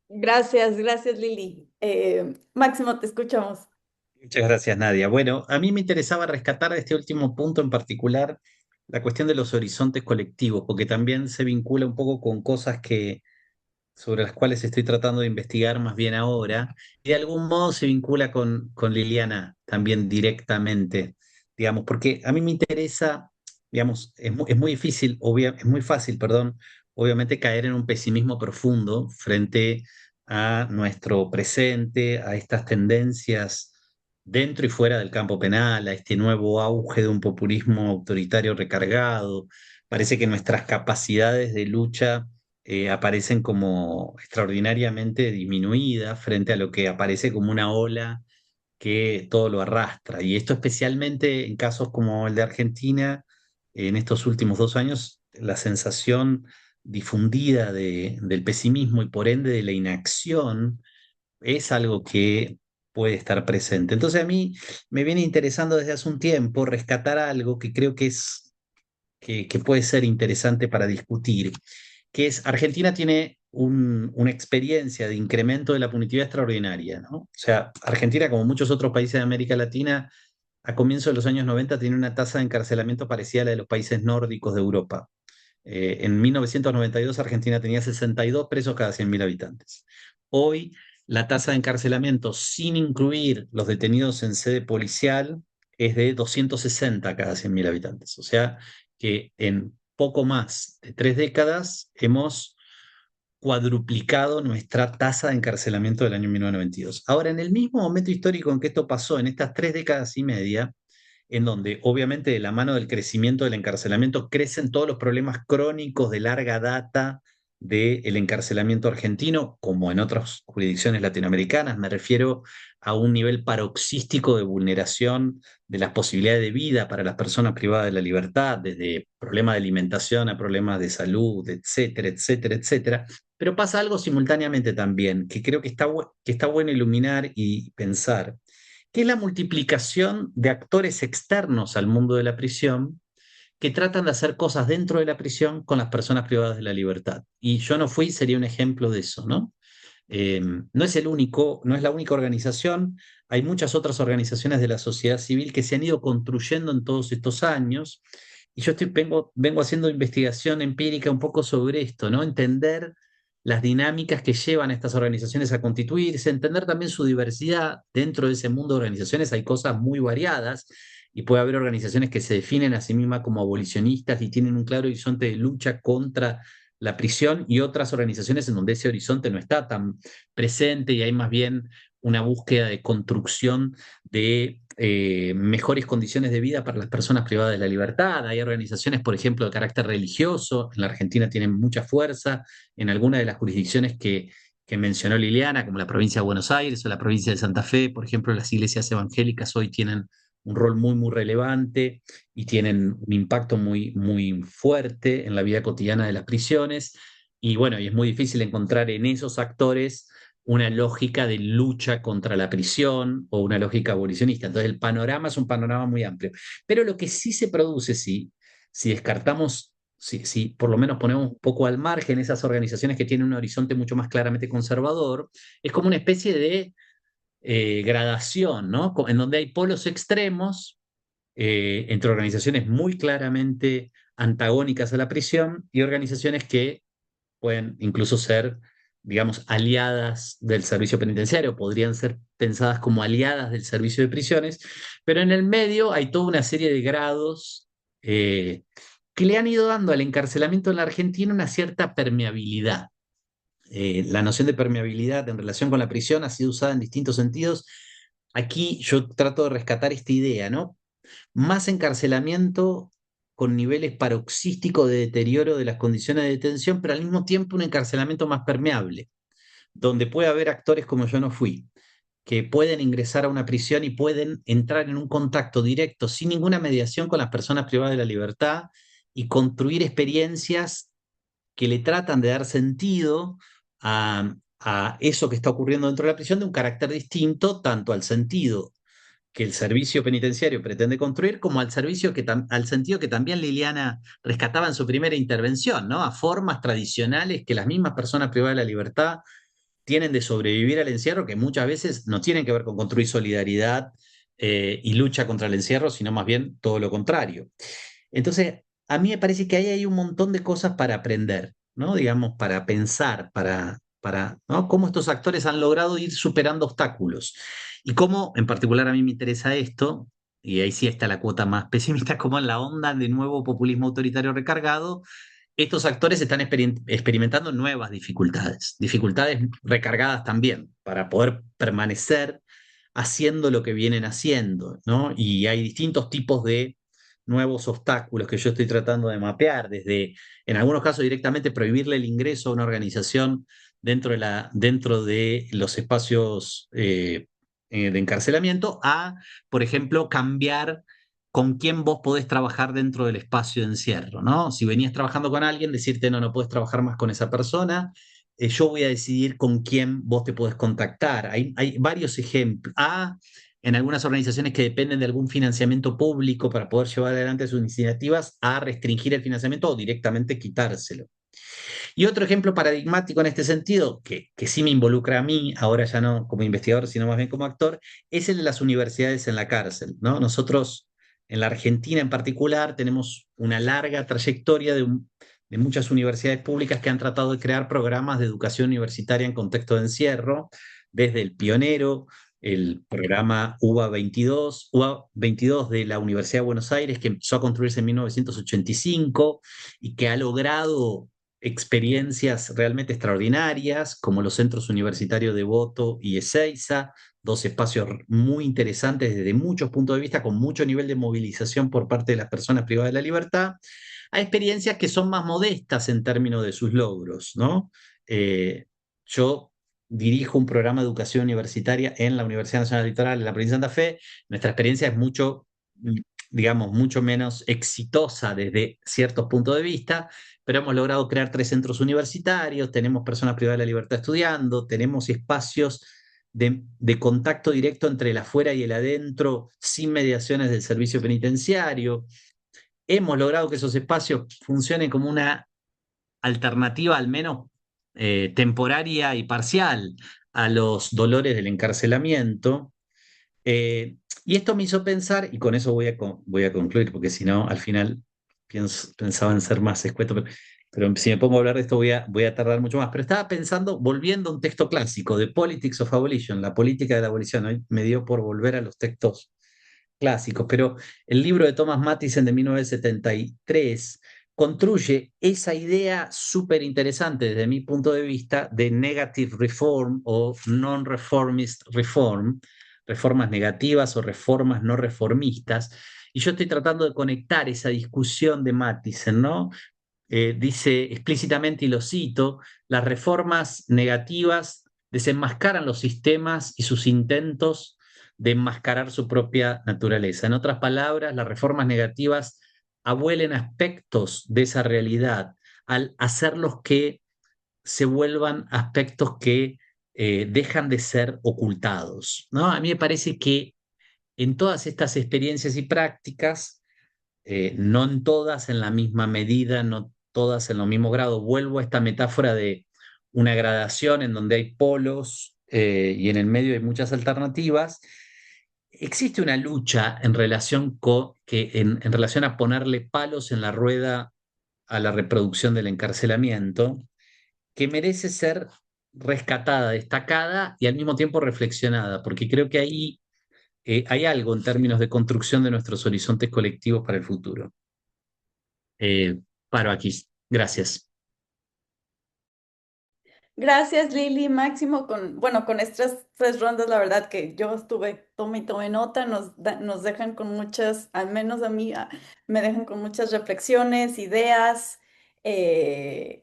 Gracias, gracias Lili. Máximo, te escuchamos. Muchas gracias, Nadia. Bueno, a mí me interesaba rescatar de este último punto en particular la cuestión de los horizontes colectivos, porque también se vincula un poco con cosas sobre las cuales estoy tratando de investigar más bien ahora, y de algún modo se vincula con Liliana también directamente, digamos, porque a mí me interesa, digamos, es muy difícil, es muy fácil, perdón, obviamente caer en un pesimismo profundo frente a nuestro presente, a estas tendencias dentro y fuera del campo penal, a este nuevo auge de un populismo autoritario recargado. Parece que nuestras capacidades de lucha aparecen como extraordinariamente disminuidas frente a lo que aparece como una ola que todo lo arrastra. Y esto especialmente en casos como el de Argentina, en estos últimos 2 años, la sensación difundida del pesimismo y por ende de la inacción es algo que puede estar presente. Entonces a mí me viene interesando desde hace un tiempo rescatar algo que creo que que puede ser interesante para discutir, que es Argentina tiene una experiencia de incremento de la punitividad extraordinaria, ¿no? O sea, Argentina, como muchos otros países de América Latina, a comienzos de los años 90 tiene una tasa de encarcelamiento parecida a la de los países nórdicos de Europa. En 1992 Argentina tenía 62 presos cada 100.000 habitantes. Hoy la tasa de encarcelamiento sin incluir los detenidos en sede policial es de 260 cada 100.000 habitantes. O sea que en poco más de 3 décadas hemos cuadruplicado nuestra tasa de encarcelamiento del año 1992. Ahora, en el mismo momento histórico en que esto pasó, en estas 3 décadas y media, en donde obviamente de la mano del crecimiento del encarcelamiento crecen todos los problemas crónicos de larga data del encarcelamiento argentino, como en otras jurisdicciones latinoamericanas. Me refiero a un nivel paroxístico de vulneración de las posibilidades de vida para las personas privadas de la libertad, desde problemas de alimentación a problemas de salud, etcétera, etcétera, etcétera. Pero pasa algo simultáneamente también, que creo que que está bueno iluminar y pensar, que es la multiplicación de actores externos al mundo de la prisión que tratan de hacer cosas dentro de la prisión con las personas privadas de la libertad. Y Yo no fui, sería un ejemplo de eso, ¿no? No es el único, no es la única organización, hay muchas otras organizaciones de la sociedad civil que se han ido construyendo en todos estos años, y yo vengo haciendo investigación empírica un poco sobre esto, ¿no? Entender las dinámicas que llevan a estas organizaciones a constituirse, entender también su diversidad. Dentro de ese mundo de organizaciones hay cosas muy variadas y puede haber organizaciones que se definen a sí mismas como abolicionistas y tienen un claro horizonte de lucha contra la prisión, y otras organizaciones en donde ese horizonte no está tan presente y hay más bien una búsqueda de construcción de mejores condiciones de vida para las personas privadas de la libertad. Hay organizaciones, por ejemplo, de carácter religioso, en la Argentina tienen mucha fuerza, en algunas de las jurisdicciones que mencionó Liliana, como la provincia de Buenos Aires o la provincia de Santa Fe, por ejemplo, las iglesias evangélicas hoy tienen un rol muy, muy relevante y tienen un impacto muy, muy fuerte en la vida cotidiana de las prisiones. Y bueno, y es muy difícil encontrar en esos actores una lógica de lucha contra la prisión o una lógica abolicionista. Entonces el panorama es un panorama muy amplio. Pero lo que sí se produce, sí, si descartamos, si por lo menos ponemos un poco al margen esas organizaciones que tienen un horizonte mucho más claramente conservador, es como una especie de gradación, ¿no? En donde hay polos extremos entre organizaciones muy claramente antagónicas a la prisión y organizaciones que pueden incluso ser, digamos, aliadas del servicio penitenciario, podrían ser pensadas como aliadas del servicio de prisiones, pero en el medio hay toda una serie de grados que le han ido dando al encarcelamiento en la Argentina una cierta permeabilidad. La noción de permeabilidad en relación con la prisión ha sido usada en distintos sentidos. Aquí yo trato de rescatar esta idea, ¿no? Más encarcelamiento con niveles paroxísticos de deterioro de las condiciones de detención, pero al mismo tiempo un encarcelamiento más permeable, donde puede haber actores como Yo no fui, que pueden ingresar a una prisión y pueden entrar en un contacto directo, sin ninguna mediación con las personas privadas de la libertad y construir experiencias que le tratan de dar sentido a eso que está ocurriendo dentro de la prisión de un carácter distinto, tanto al sentido que el servicio penitenciario pretende construir, como al al sentido que también Liliana rescataba en su primera intervención, ¿no? A formas tradicionales que las mismas personas privadas de la libertad tienen de sobrevivir al encierro, que muchas veces no tienen que ver con construir solidaridad y lucha contra el encierro, sino más bien todo lo contrario. Entonces, a mí me parece que ahí hay un montón de cosas para aprender, ¿no? Digamos, para pensar, ¿no? Cómo estos actores han logrado ir superando obstáculos. Y cómo, en particular, a mí me interesa esto, y ahí sí está la cuota más pesimista, como en la onda de nuevo populismo autoritario recargado, estos actores están experimentando nuevas dificultades, dificultades recargadas también, para poder permanecer haciendo lo que vienen haciendo, ¿no? Y hay distintos tipos de nuevos obstáculos que yo estoy tratando de mapear, desde, en algunos casos, directamente prohibirle el ingreso a una organización dentro de los espacios de encarcelamiento, a, por ejemplo, cambiar con quién vos podés trabajar dentro del espacio de encierro, ¿no? Si venías trabajando con alguien, decirte, no, no puedes trabajar más con esa persona, yo voy a decidir con quién vos te podés contactar. Hay varios ejemplos. En algunas organizaciones que dependen de algún financiamiento público para poder llevar adelante sus iniciativas, a restringir el financiamiento o directamente quitárselo. Y otro ejemplo paradigmático en este sentido, que sí me involucra a mí, ahora ya no como investigador, sino más bien como actor, es el de las universidades en la cárcel, ¿no? Nosotros, en la Argentina en particular, tenemos una larga trayectoria de muchas universidades públicas que han tratado de crear programas de educación universitaria en contexto de encierro, desde el pionero, el programa UBA 22 de la Universidad de Buenos Aires, que empezó a construirse en 1985 y que ha logrado experiencias realmente extraordinarias, como los centros universitarios de Devoto y Ezeiza, dos espacios muy interesantes desde muchos puntos de vista, con mucho nivel de movilización por parte de las personas privadas de la libertad, a experiencias que son más modestas en términos de sus logros, ¿no? Yo dirijo un programa de educación universitaria en la Universidad Nacional Litoral en la provincia de Santa Fe. Nuestra experiencia es mucho, digamos, mucho menos exitosa desde ciertos puntos de vista, pero hemos logrado crear 3 centros universitarios, tenemos personas privadas de la libertad estudiando, tenemos espacios de contacto directo entre el afuera y el adentro, sin mediaciones del servicio penitenciario. Hemos logrado que esos espacios funcionen como una alternativa, al menos temporaria y parcial, a los dolores del encarcelamiento. Eh, y esto me hizo pensar, y con eso voy a concluir, porque si no, al final pensaba en ser más escueto, pero si me pongo a hablar de esto voy a tardar mucho más. Pero estaba pensando, volviendo a un texto clásico, de Politics of Abolition, la política de la abolición. Hoy me dio por volver a los textos clásicos, pero el libro de Thomas Mathisen de 1973 construye esa idea súper interesante desde mi punto de vista de negative reform o non-reformist reform, reformas negativas o reformas no reformistas. Y yo estoy tratando de conectar esa discusión de Mathisen, ¿no? Dice explícitamente, y lo cito, las reformas negativas desenmascaran los sistemas y sus intentos de enmascarar su propia naturaleza. En otras palabras, las reformas negativas abuelen aspectos de esa realidad al hacerlos que se vuelvan aspectos que dejan de ser ocultados, ¿no? A mí me parece que en todas estas experiencias y prácticas, no en todas en la misma medida, no todas en lo mismo grado. Vuelvo a esta metáfora de una gradación en donde hay polos y en el medio hay muchas alternativas. Existe una lucha en relación, en relación a ponerle palos en la rueda a la reproducción del encarcelamiento, que merece ser rescatada, destacada y al mismo tiempo reflexionada, porque creo que ahí hay algo en términos de construcción de nuestros horizontes colectivos para el futuro. Paro aquí. Gracias. Gracias, Lili. Máximo, bueno, con estas 3 rondas, la verdad que yo estuve, tome y tome nota, nos dejan con muchas, al menos a mí, me dejan con muchas reflexiones, ideas. eh,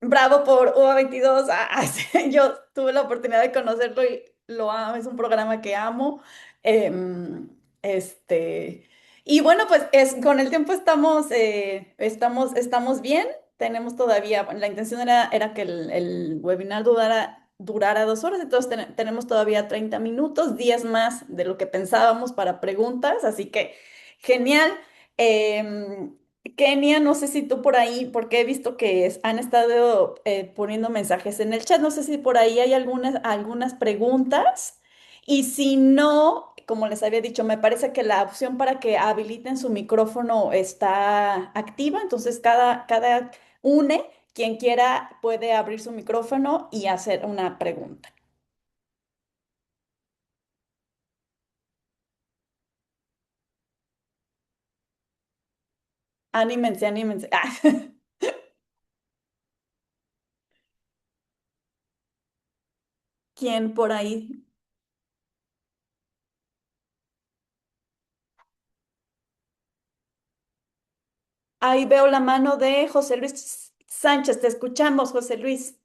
Bravo por UA 22. Sí, yo tuve la oportunidad de conocerlo y lo amo, es un programa que amo. Em, este, y bueno, pues con el tiempo estamos bien. Tenemos todavía, bueno, la intención era que el webinar durara 2 horas, entonces tenemos todavía 30 minutos, 10 más de lo que pensábamos para preguntas, así que genial. Em, Kenia, no sé si tú por ahí, porque he visto que han estado poniendo mensajes en el chat, no sé si por ahí hay algunas preguntas. Y si no, como les había dicho, me parece que la opción para que habiliten su micrófono está activa, entonces cada quien quiera puede abrir su micrófono y hacer una pregunta. Anímense, anímense. ¿Quién por ahí? Ahí veo la mano de José Luis Sánchez. Te escuchamos, José Luis.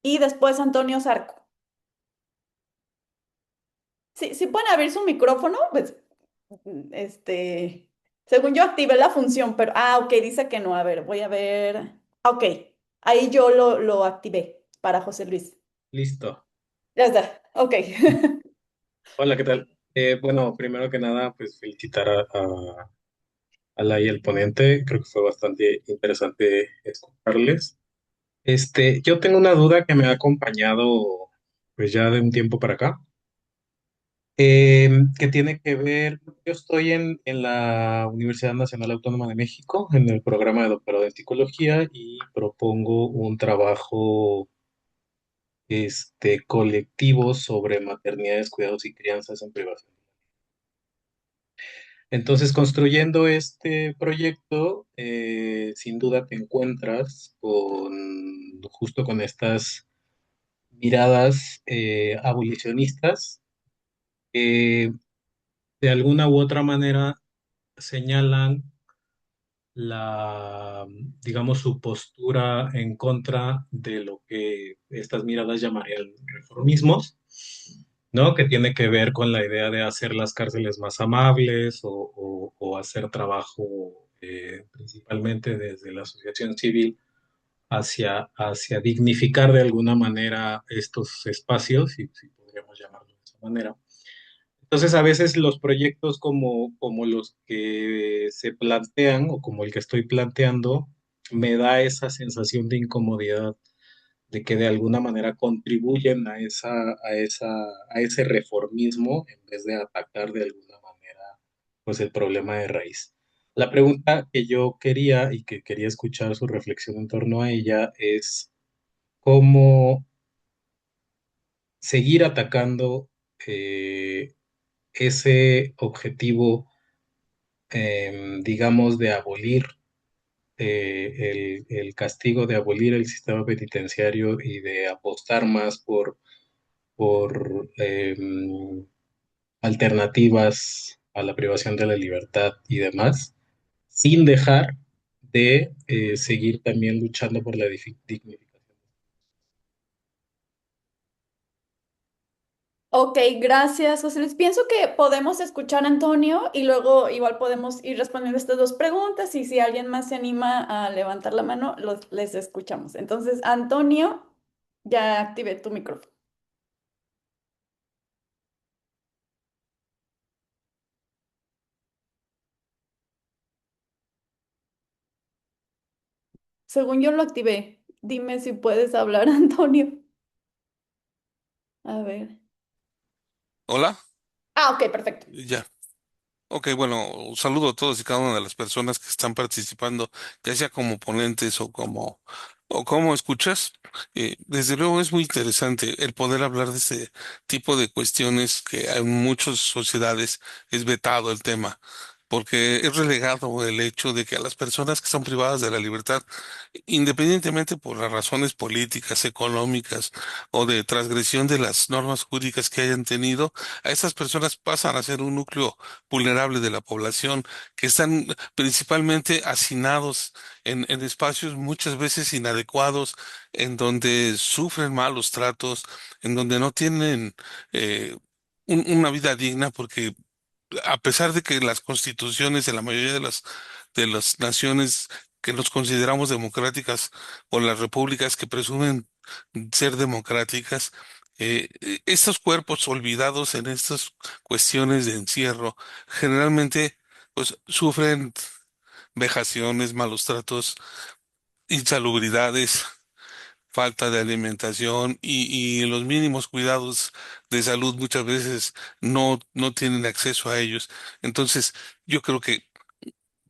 Y después Antonio Zarco. Sí, sí pueden abrir su micrófono, pues, según yo activé la función, pero, ok, dice que no, a ver, voy a ver, ok, ahí yo lo activé para José Luis. Listo. Ya está, ok. Hola, ¿qué tal? Bueno, primero que nada, pues felicitar a la y el ponente. Creo que fue bastante interesante escucharles. Yo tengo una duda que me ha acompañado pues ya de un tiempo para acá, que tiene que ver, yo estoy en la Universidad Nacional Autónoma de México, en el programa de doctorado en psicología y propongo un trabajo colectivo sobre maternidades, cuidados y crianzas en privacidad. Entonces, construyendo este proyecto, sin duda te encuentras justo con estas miradas abolicionistas que de alguna u otra manera señalan digamos, su postura en contra de lo que estas miradas llamarían reformismos, ¿no? Que tiene que ver con la idea de hacer las cárceles más amables o hacer trabajo principalmente desde la asociación civil hacia dignificar de alguna manera estos espacios, si podríamos llamarlo de esa manera. Entonces, a veces los proyectos como los que se plantean o como el que estoy planteando, me da esa sensación de incomodidad, de que de alguna manera contribuyen a ese reformismo en vez de atacar de alguna manera pues el problema de raíz. La pregunta que yo quería y que quería escuchar su reflexión en torno a ella es cómo seguir atacando ese objetivo, digamos, de abolir el castigo, de abolir el sistema penitenciario y de apostar más por alternativas a la privación de la libertad y demás, sin dejar de seguir también luchando por la dignificación. Ok, gracias, José Luis. Pienso que podemos escuchar a Antonio y luego igual podemos ir respondiendo estas dos preguntas y si alguien más se anima a levantar la mano, les escuchamos. Entonces, Antonio, ya activé tu micrófono. Según yo lo activé. Dime si puedes hablar, Antonio. A ver. Hola, Ok, perfecto. ya. Ok, bueno, un saludo a todos y cada una de las personas que están participando, ya sea como ponentes o como escuchas. Desde luego es muy interesante el poder hablar de este tipo de cuestiones que en muchas sociedades es vetado el tema, porque es relegado el hecho de que a las personas que son privadas de la libertad, independientemente por las razones políticas, económicas o de transgresión de las normas jurídicas que hayan tenido, a estas personas pasan a ser un núcleo vulnerable de la población, que están principalmente hacinados en espacios muchas veces inadecuados, en donde sufren malos tratos, en donde no tienen una vida digna, porque a pesar de que las constituciones de la mayoría de las naciones que nos consideramos democráticas o las repúblicas que presumen ser democráticas, estos cuerpos olvidados en estas cuestiones de encierro generalmente pues sufren vejaciones, malos tratos, insalubridades, falta de alimentación y los mínimos cuidados de salud muchas veces no tienen acceso a ellos. Entonces, yo creo que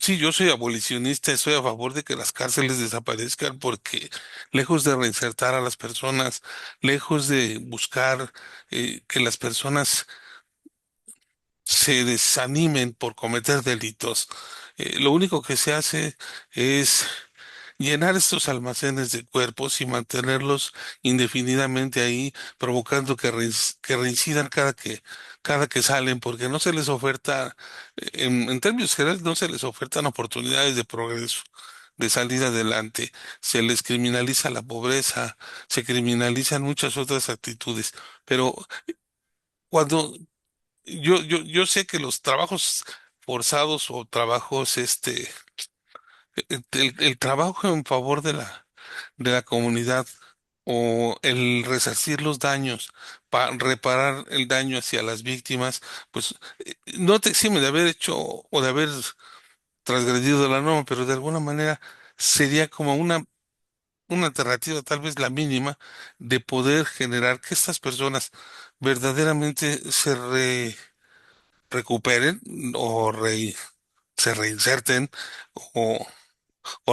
sí, yo soy abolicionista, estoy a favor de que las cárceles desaparezcan porque lejos de reinsertar a las personas, lejos de buscar que las personas se desanimen por cometer delitos, lo único que se hace es llenar estos almacenes de cuerpos y mantenerlos indefinidamente ahí, provocando que reincidan cada que salen, porque no se les oferta, en términos generales, no se les ofertan oportunidades de progreso, de salir adelante. Se les criminaliza la pobreza, se criminalizan muchas otras actitudes. Pero cuando yo sé que los trabajos forzados o trabajos, el trabajo en favor de la comunidad o el resarcir los daños, para reparar el daño hacia las víctimas, pues no te exime de haber hecho o de haber transgredido la norma, pero de alguna manera sería como una alternativa, tal vez la mínima, de poder generar que estas personas verdaderamente recuperen o se reinserten o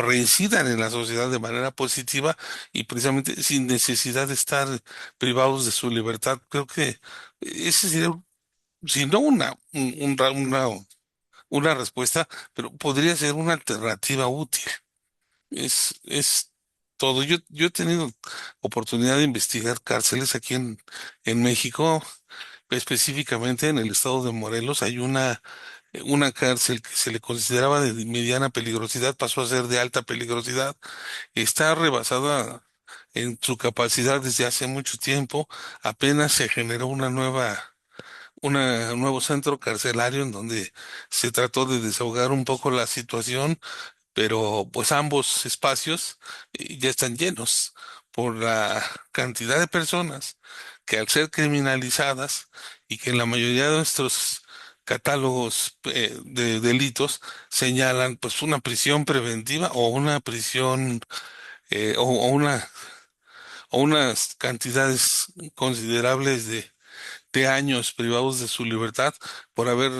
reincidan en la sociedad de manera positiva y precisamente sin necesidad de estar privados de su libertad. Creo que ese sería, si no una respuesta, pero podría ser una alternativa útil. Es todo. Yo he tenido oportunidad de investigar cárceles aquí en México, específicamente en el estado de Morelos. Hay una cárcel que se le consideraba de mediana peligrosidad, pasó a ser de alta peligrosidad. Está rebasada en su capacidad desde hace mucho tiempo. Apenas se generó un nuevo centro carcelario en donde se trató de desahogar un poco la situación, pero pues ambos espacios ya están llenos por la cantidad de personas que al ser criminalizadas y que en la mayoría de nuestros catálogos de delitos señalan pues una prisión preventiva o una prisión o o unas cantidades considerables de años privados de su libertad por haber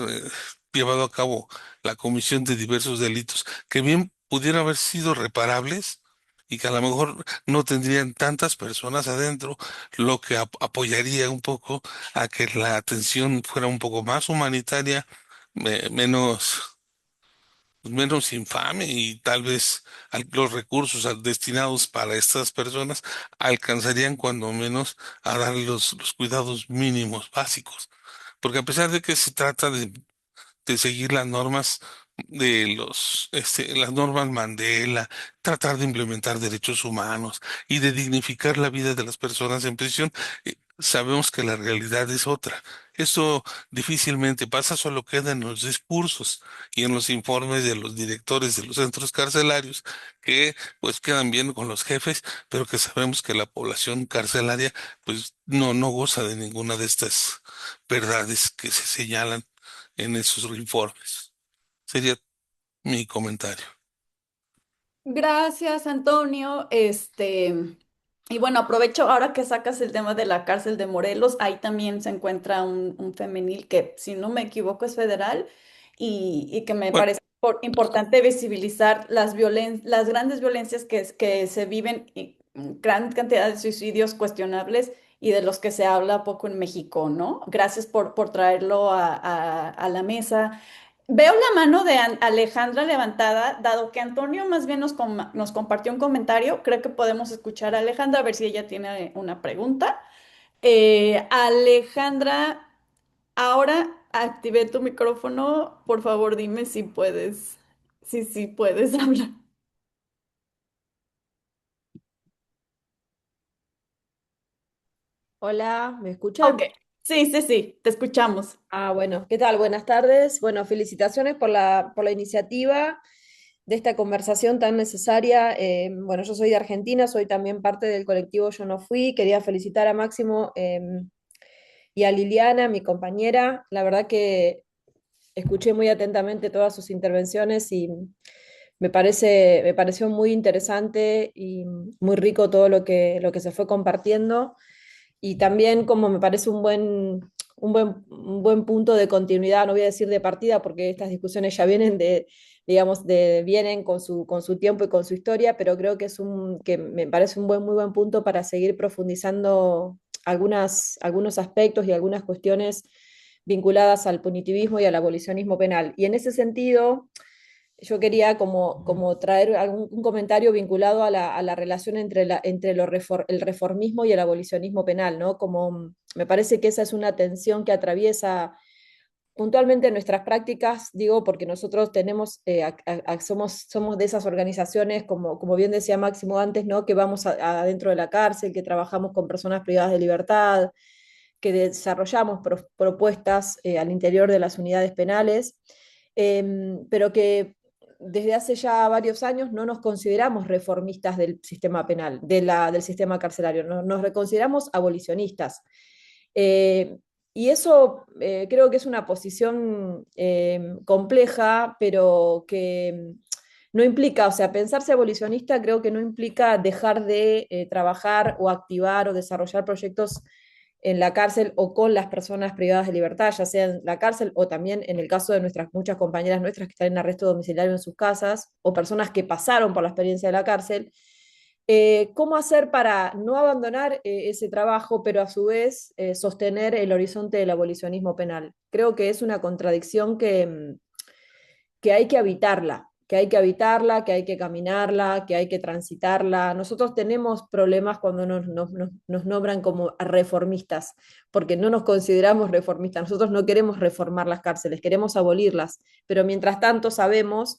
llevado a cabo la comisión de diversos delitos que bien pudieran haber sido reparables y que a lo mejor no tendrían tantas personas adentro, lo que apoyaría un poco a que la atención fuera un poco más humanitaria, menos menos infame y tal vez los recursos destinados para estas personas alcanzarían cuando menos a dar los cuidados mínimos básicos. Porque a pesar de que se trata de seguir las normas las normas Mandela, tratar de implementar derechos humanos y de dignificar la vida de las personas en prisión, sabemos que la realidad es otra. Eso difícilmente pasa, solo queda en los discursos y en los informes de los directores de los centros carcelarios, que pues quedan bien con los jefes, pero que sabemos que la población carcelaria pues no goza de ninguna de estas verdades que se señalan en esos informes. Sería mi comentario. Gracias, Antonio. Y bueno, aprovecho ahora que sacas el tema de la cárcel de Morelos. Ahí también se encuentra un femenil que, si no me equivoco, es federal y que me Bueno, parece importante visibilizar las grandes violencias que se viven y gran cantidad de suicidios cuestionables y de los que se habla poco en México, ¿no? Gracias por traerlo a la mesa. Veo la mano de Alejandra levantada, dado que Antonio más bien nos compartió un comentario, creo que podemos escuchar a Alejandra a ver si ella tiene una pregunta. Alejandra, ahora activé tu micrófono, por favor dime si puedes, si puedes hablar. Hola, ¿me Ok, escuchan? sí, sí, sí, te escuchamos. Ah, bueno, ¿qué tal? Buenas tardes. Bueno, felicitaciones por la iniciativa de esta conversación tan necesaria. Bueno, yo soy de Argentina, soy también parte del colectivo Yo No Fui. Quería felicitar a Máximo y a Liliana, mi compañera. La verdad que escuché muy atentamente todas sus intervenciones y me pareció muy interesante y muy rico todo lo que se fue compartiendo. Y también como me parece un buen punto de continuidad, no voy a decir de partida, porque estas discusiones ya vienen digamos, vienen con su tiempo y con su historia, pero creo que que me parece un muy buen punto para seguir profundizando algunos aspectos y algunas cuestiones vinculadas al punitivismo y al abolicionismo penal. Y en ese sentido, yo quería como traer un comentario vinculado a la relación entre el reformismo y el abolicionismo penal, ¿no? Como me parece que esa es una tensión que atraviesa puntualmente nuestras prácticas, digo, porque nosotros tenemos, somos de esas organizaciones, como bien decía Máximo antes, ¿no? Que vamos adentro de la cárcel, que trabajamos con personas privadas de libertad, que desarrollamos propuestas al interior de las unidades penales, pero que desde hace ya varios años no nos consideramos reformistas del sistema penal, del sistema carcelario, no, nos consideramos abolicionistas. Y eso creo que es una posición compleja, pero que no implica, o sea, pensarse abolicionista creo que no implica dejar de trabajar o activar o desarrollar proyectos en la cárcel o con las personas privadas de libertad, ya sea en la cárcel o también en el caso de muchas compañeras nuestras que están en arresto domiciliario en sus casas o personas que pasaron por la experiencia de la cárcel. ¿Cómo hacer para no abandonar ese trabajo, pero a su vez sostener el horizonte del abolicionismo penal? Creo que es una contradicción que hay que habitarla, que hay que habitarla, que hay que caminarla, que hay que transitarla. Nosotros tenemos problemas cuando nos nombran como reformistas, porque no nos consideramos reformistas. Nosotros no queremos reformar las cárceles, queremos abolirlas, pero mientras tanto sabemos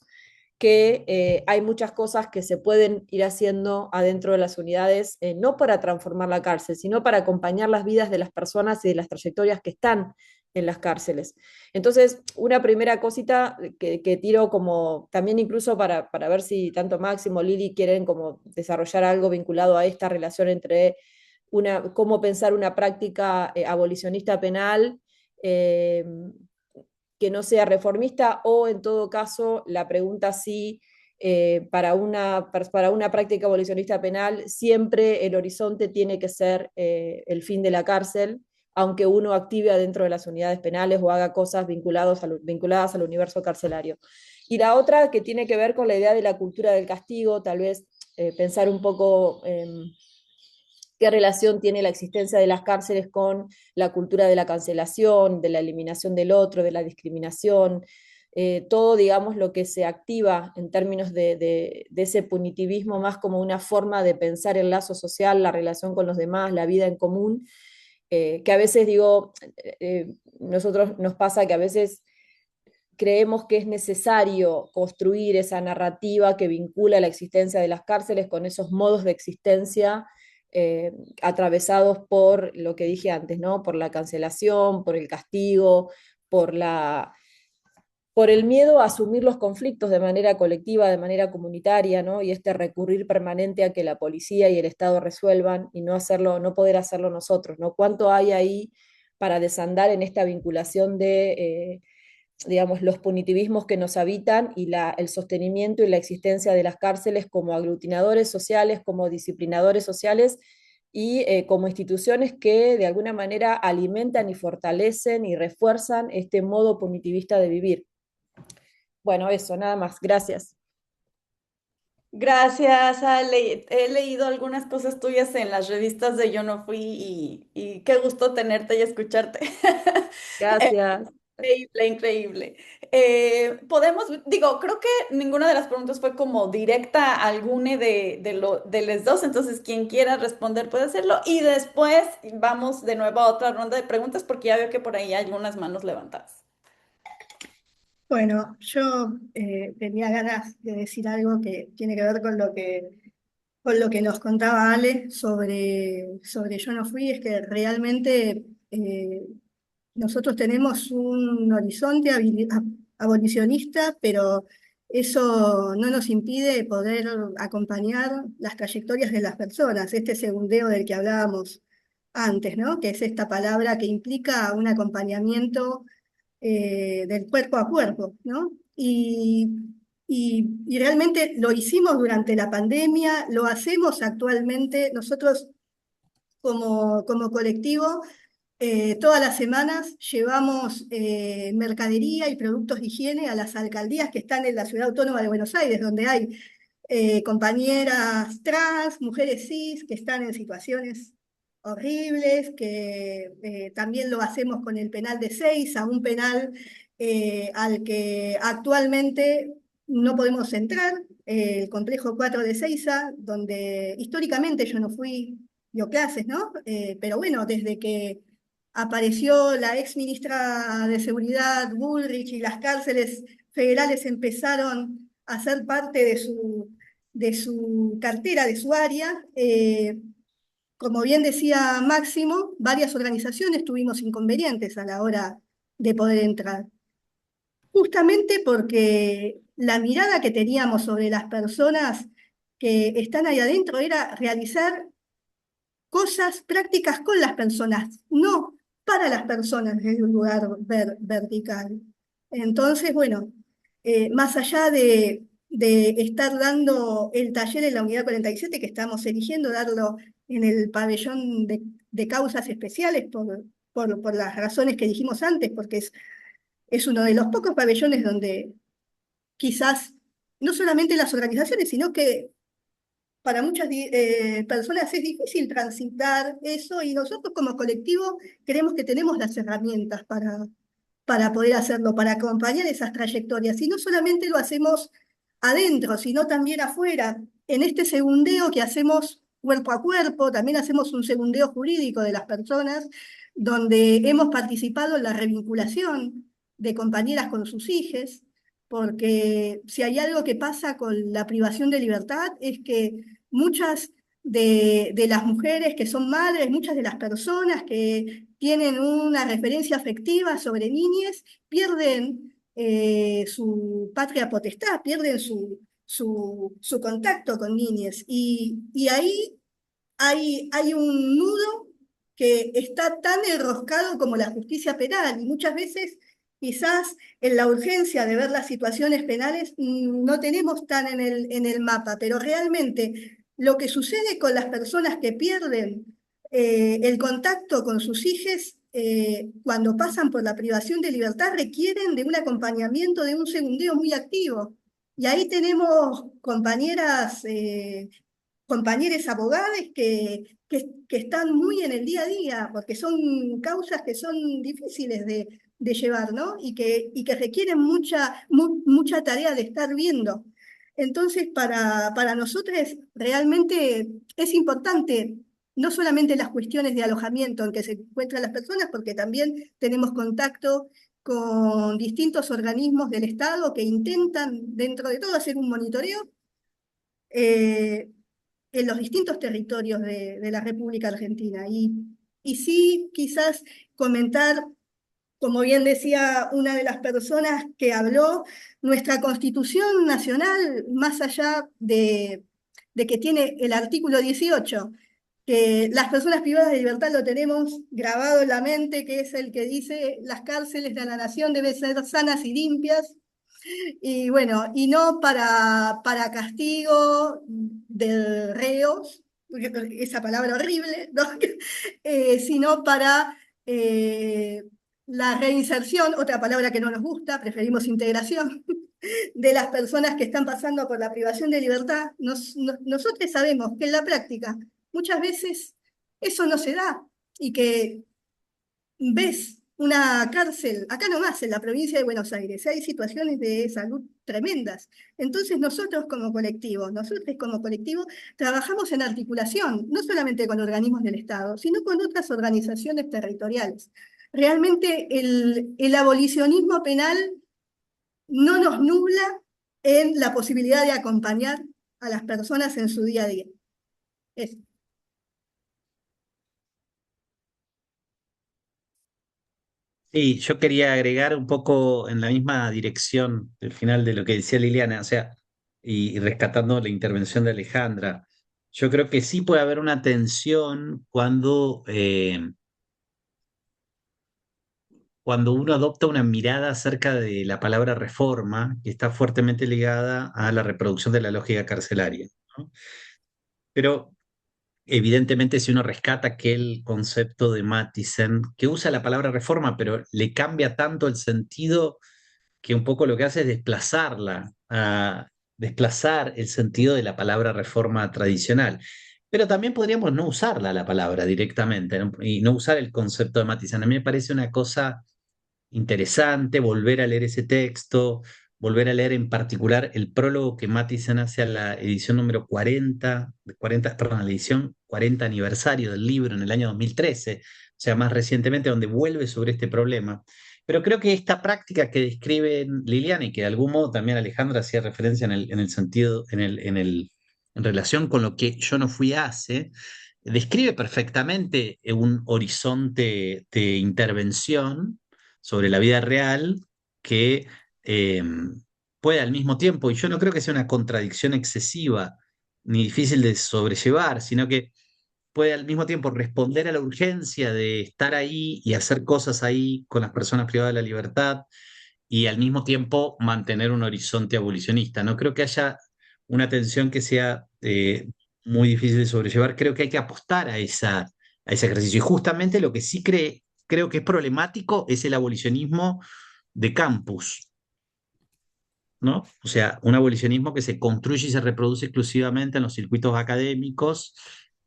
que hay muchas cosas que se pueden ir haciendo adentro de las unidades, no para transformar la cárcel, sino para acompañar las vidas de las personas y de las trayectorias que están en las cárceles. Entonces, una primera cosita que tiro como también incluso para ver si tanto Máximo o Lili quieren como desarrollar algo vinculado a esta relación entre cómo pensar una práctica abolicionista penal eh, que no sea reformista o en todo caso la pregunta si para una práctica abolicionista penal siempre el horizonte tiene que ser el fin de la cárcel, aunque uno active adentro de las unidades penales o haga cosas vinculadas al universo carcelario. Y la otra que tiene que ver con la idea de la cultura del castigo, tal vez pensar un poco qué relación tiene la existencia de las cárceles con la cultura de la cancelación, de la eliminación del otro, de la discriminación, todo, digamos, lo que se activa en términos de ese punitivismo más como una forma de pensar el lazo social, la relación con los demás, la vida en común, que a veces digo, nosotros nos pasa que a veces creemos que es necesario construir esa narrativa que vincula la existencia de las cárceles con esos modos de existencia atravesados por lo que dije antes, ¿no? Por la cancelación, por el castigo, por por el miedo a asumir los conflictos de manera colectiva, de manera comunitaria, ¿no? Y este recurrir permanente a que la policía y el Estado resuelvan y no hacerlo, no poder hacerlo nosotros, ¿no? ¿Cuánto hay ahí para desandar en esta vinculación de digamos, los punitivismos que nos habitan y el sostenimiento y la existencia de las cárceles como aglutinadores sociales, como disciplinadores sociales y como instituciones que de alguna manera alimentan y fortalecen y refuerzan este modo punitivista de vivir? Bueno, eso, nada más. Gracias. Gracias, Ale. He leído algunas cosas tuyas en las revistas de Yo No Fui y qué gusto tenerte y escucharte. Gracias. Increíble, increíble. Creo que ninguna de las preguntas fue como directa a alguna de los dos, entonces quien quiera responder puede hacerlo. Y después vamos de nuevo a otra ronda de preguntas porque ya veo que por ahí hay algunas manos levantadas. Bueno, yo tenía ganas de decir algo que tiene que ver con lo que nos contaba Ale sobre Yo No Fui, es que realmente nosotros tenemos un horizonte abolicionista, pero eso no nos impide poder acompañar las trayectorias de las personas, este segundeo del que hablábamos antes, ¿no? Que es esta palabra que implica un acompañamiento del cuerpo a cuerpo, ¿no? Y realmente lo hicimos durante la pandemia, lo hacemos actualmente. Nosotros como colectivo, todas las semanas llevamos mercadería y productos de higiene a las alcaldías que están en la Ciudad Autónoma de Buenos Aires, donde hay compañeras trans, mujeres cis, que están en situaciones horribles, que también lo hacemos con el penal de Seiza, un penal al que actualmente no podemos entrar, el complejo 4 de Seiza, donde históricamente yo no fui, dio clases, ¿no? Pero bueno, desde que apareció la ex ministra de Seguridad, Bullrich, y las cárceles federales empezaron a ser parte de su cartera, de su área, como bien decía Máximo, varias organizaciones tuvimos inconvenientes a la hora de poder entrar. Justamente porque la mirada que teníamos sobre las personas que están ahí adentro era realizar cosas prácticas con las personas, no para las personas desde un lugar vertical. Entonces, bueno, más allá de estar dando el taller en la unidad 47, que estamos eligiendo darlo en el pabellón de causas especiales por las razones que dijimos antes, porque es uno de los pocos pabellones donde quizás no solamente las organizaciones, sino que para muchas personas es difícil transitar eso, y nosotros como colectivo creemos que tenemos las herramientas para poder hacerlo, para acompañar esas trayectorias. Y no solamente lo hacemos adentro, sino también afuera. En este segundeo que hacemos cuerpo a cuerpo, también hacemos un segundeo jurídico de las personas, donde hemos participado en la revinculación de compañeras con sus hijos, porque si hay algo que pasa con la privación de libertad es que muchas de las mujeres que son madres, muchas de las personas que tienen una referencia afectiva sobre niñas, pierden su patria potestad, pierden su contacto con niñas. Y ahí hay un nudo que está tan enroscado como la justicia penal, y muchas veces quizás en la urgencia de ver las situaciones penales no tenemos tan en el mapa, pero realmente lo que sucede con las personas que pierden el contacto con sus hijos cuando pasan por la privación de libertad requieren de un acompañamiento, de un segundeo muy activo. Y ahí tenemos compañeras compañeros abogados que están muy en el día a día, porque son causas que son difíciles de llevar, ¿no? Y que requieren mucha tarea de estar viendo. Entonces, para nosotros realmente es importante no solamente las cuestiones de alojamiento en que se encuentran las personas, porque también tenemos contacto con distintos organismos del Estado que intentan, dentro de todo, hacer un monitoreo eh, en los distintos territorios de la República Argentina. Y sí, quizás comentar, como bien decía una de las personas que habló, nuestra Constitución Nacional, más allá de que tiene el artículo 18, que las personas privadas de libertad lo tenemos grabado en la mente, que es el que dice: las cárceles de la nación deben ser sanas y limpias, y bueno, y no para castigo de reos, esa palabra horrible, ¿no? Sino para eh, la reinserción, otra palabra que no nos gusta, preferimos integración, de las personas que están pasando por la privación de libertad. Nosotros sabemos que en la práctica muchas veces eso no se da, y que ves una cárcel, acá nomás en la provincia de Buenos Aires, hay situaciones de salud tremendas. Entonces nosotros como colectivo trabajamos en articulación, no solamente con organismos del Estado, sino con otras organizaciones territoriales. Realmente el abolicionismo penal no nos nubla en la posibilidad de acompañar a las personas en su día a día. Es, Sí, yo quería agregar un poco en la misma dirección del final de lo que decía Liliana, o sea, y rescatando la intervención de Alejandra. Yo creo que sí puede haber una tensión cuando uno adopta una mirada acerca de la palabra reforma, que está fuertemente ligada a la reproducción de la lógica carcelaria, ¿no? Pero evidentemente, si uno rescata aquel concepto de Mathiesen, que usa la palabra reforma, pero le cambia tanto el sentido que un poco lo que hace es desplazarla, desplazar el sentido de la palabra reforma tradicional. Pero también podríamos no usarla la palabra directamente, ¿no? Y no usar el concepto de Mathiesen. A mí me parece una cosa interesante volver a leer ese texto, volver a leer en particular el prólogo que Mattison hace a la edición número 40, perdón, a la edición 40 aniversario del libro en el año 2013, o sea, más recientemente, donde vuelve sobre este problema. Pero creo que esta práctica que describe Liliana y que de algún modo también Alejandra hacía referencia en el sentido, en relación con lo que Yo no fui hace, describe perfectamente un horizonte de intervención sobre la vida real que eh, puede al mismo tiempo, y yo no creo que sea una contradicción excesiva ni difícil de sobrellevar, sino que puede al mismo tiempo responder a la urgencia de estar ahí y hacer cosas ahí con las personas privadas de la libertad y al mismo tiempo mantener un horizonte abolicionista. No creo que haya una tensión que sea muy difícil de sobrellevar. Creo que hay que apostar a ese ejercicio. Y justamente lo que sí creo que es problemático es el abolicionismo de campus, ¿no? O sea, un abolicionismo que se construye y se reproduce exclusivamente en los circuitos académicos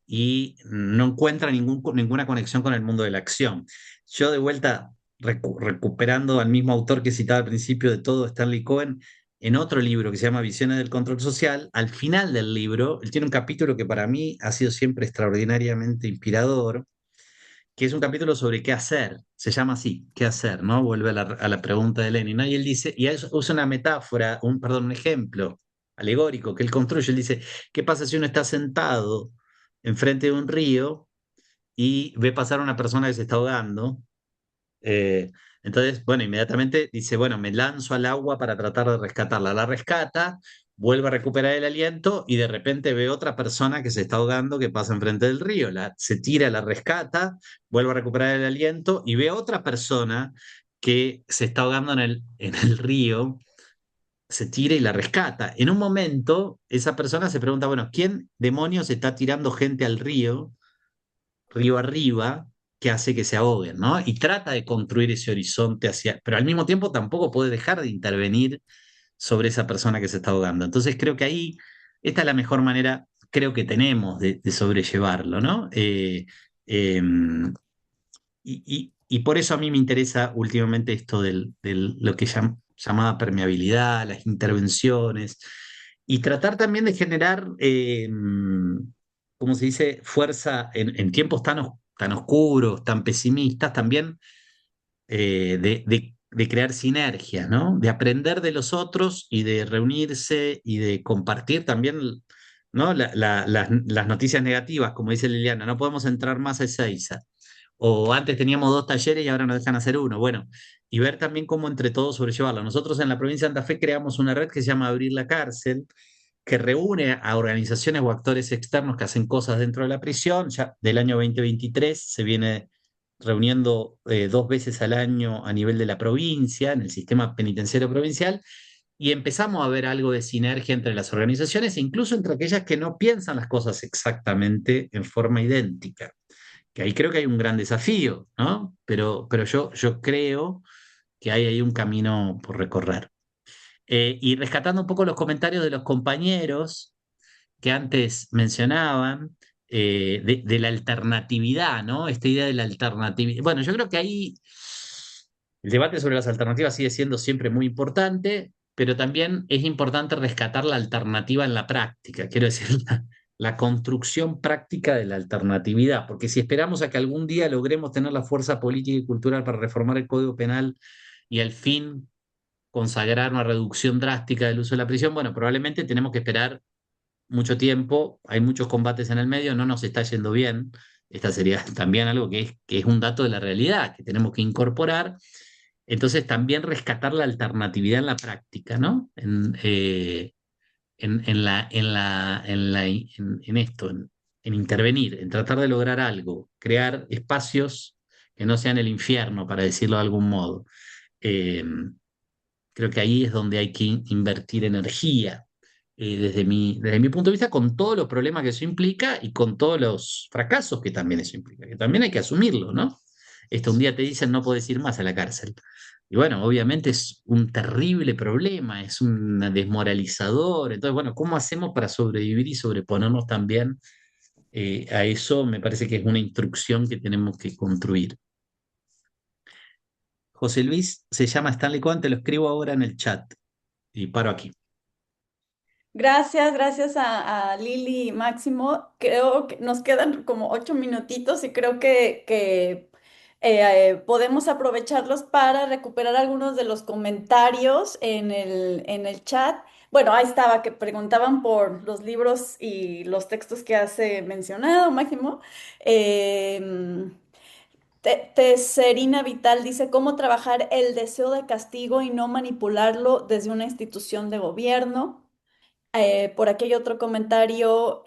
y no encuentra ninguna conexión con el mundo de la acción. Yo de vuelta, recuperando al mismo autor que citaba al principio de todo, Stanley Cohen, en otro libro que se llama Visiones del Control Social, al final del libro, él tiene un capítulo que para mí ha sido siempre extraordinariamente inspirador, que es un capítulo sobre qué hacer, se llama así, qué hacer, ¿no? Vuelve a la pregunta de Lenin, ¿no? Y él dice, y usa una metáfora, perdón, un ejemplo alegórico que él construye, él dice, ¿qué pasa si uno está sentado enfrente de un río y ve pasar a una persona que se está ahogando? Eh, entonces, bueno, inmediatamente dice, bueno, me lanzo al agua para tratar de rescatarla. La rescata, vuelve a recuperar el aliento y de repente ve otra persona que se está ahogando que pasa enfrente del río. Se tira, la rescata, vuelve a recuperar el aliento y ve otra persona que se está ahogando en el río, se tira y la rescata. En un momento, esa persona se pregunta, bueno, ¿quién demonios está tirando gente al río? Río arriba que hace que se ahoguen, ¿no? Y trata de construir ese horizonte hacia, pero al mismo tiempo tampoco puede dejar de intervenir sobre esa persona que se está ahogando. Entonces creo que ahí esta es la mejor manera, creo que tenemos de sobrellevarlo, ¿no? Eh, y por eso a mí me interesa últimamente esto lo que llamaba permeabilidad, las intervenciones, y tratar también de generar, como se dice, fuerza en tiempos tan oscuros, tan pesimistas, también de crear sinergias, ¿no? De aprender de los otros y de reunirse y de compartir también, ¿no? Las noticias negativas, como dice Liliana, no podemos entrar más a Ezeiza. O antes teníamos dos talleres y ahora nos dejan hacer uno. Bueno, y ver también cómo entre todos sobrellevarlo. Nosotros en la provincia de Santa Fe creamos una red que se llama Abrir la Cárcel, que reúne a organizaciones o actores externos que hacen cosas dentro de la prisión. Ya del año 2023 se viene reuniendo 2 veces al año a nivel de la provincia, en el sistema penitenciario provincial, y empezamos a ver algo de sinergia entre las organizaciones e incluso entre aquellas que no piensan las cosas exactamente en forma idéntica. Que ahí creo que hay un gran desafío, ¿no? Pero yo creo que hay ahí un camino por recorrer. Y rescatando un poco los comentarios de los compañeros que antes mencionaban, de la alternatividad, ¿no? Esta idea de la alternatividad. Bueno, yo creo que ahí el debate sobre las alternativas sigue siendo siempre muy importante, pero también es importante rescatar la alternativa en la práctica, quiero decir, la construcción práctica de la alternatividad, porque si esperamos a que algún día logremos tener la fuerza política y cultural para reformar el Código Penal y al fin consagrar una reducción drástica del uso de la prisión, bueno, probablemente tenemos que esperar mucho tiempo, hay muchos combates en el medio, no nos está yendo bien. Esta sería también algo que es un dato de la realidad, que tenemos que incorporar. Entonces, también rescatar la alternatividad en la práctica, ¿no? En esto, en intervenir, en tratar de lograr algo, crear espacios que no sean el infierno, para decirlo de algún modo. Eh, Creo que ahí es donde hay que invertir energía, desde mi punto de vista, con todos los problemas que eso implica y con todos los fracasos que también eso implica, que también hay que asumirlo, ¿no? Un día te dicen no puedes ir más a la cárcel. Y bueno, obviamente es un terrible problema, es un desmoralizador. Entonces, bueno, ¿cómo hacemos para sobrevivir y sobreponernos también a eso? Me parece que es una instrucción que tenemos que construir. José Luis se llama Stanley Cohen, te lo escribo ahora en el chat. y paro aquí. Gracias a Lili y Máximo. Creo que nos quedan como 8 minutitos y creo que podemos aprovecharlos para recuperar algunos de los comentarios en el chat. Bueno, ahí estaba, que preguntaban por los libros y los textos que has mencionado, Máximo. Em, Teserina Vital dice, ¿cómo trabajar el deseo de castigo y no manipularlo desde una institución de gobierno? Por aquí hay otro comentario,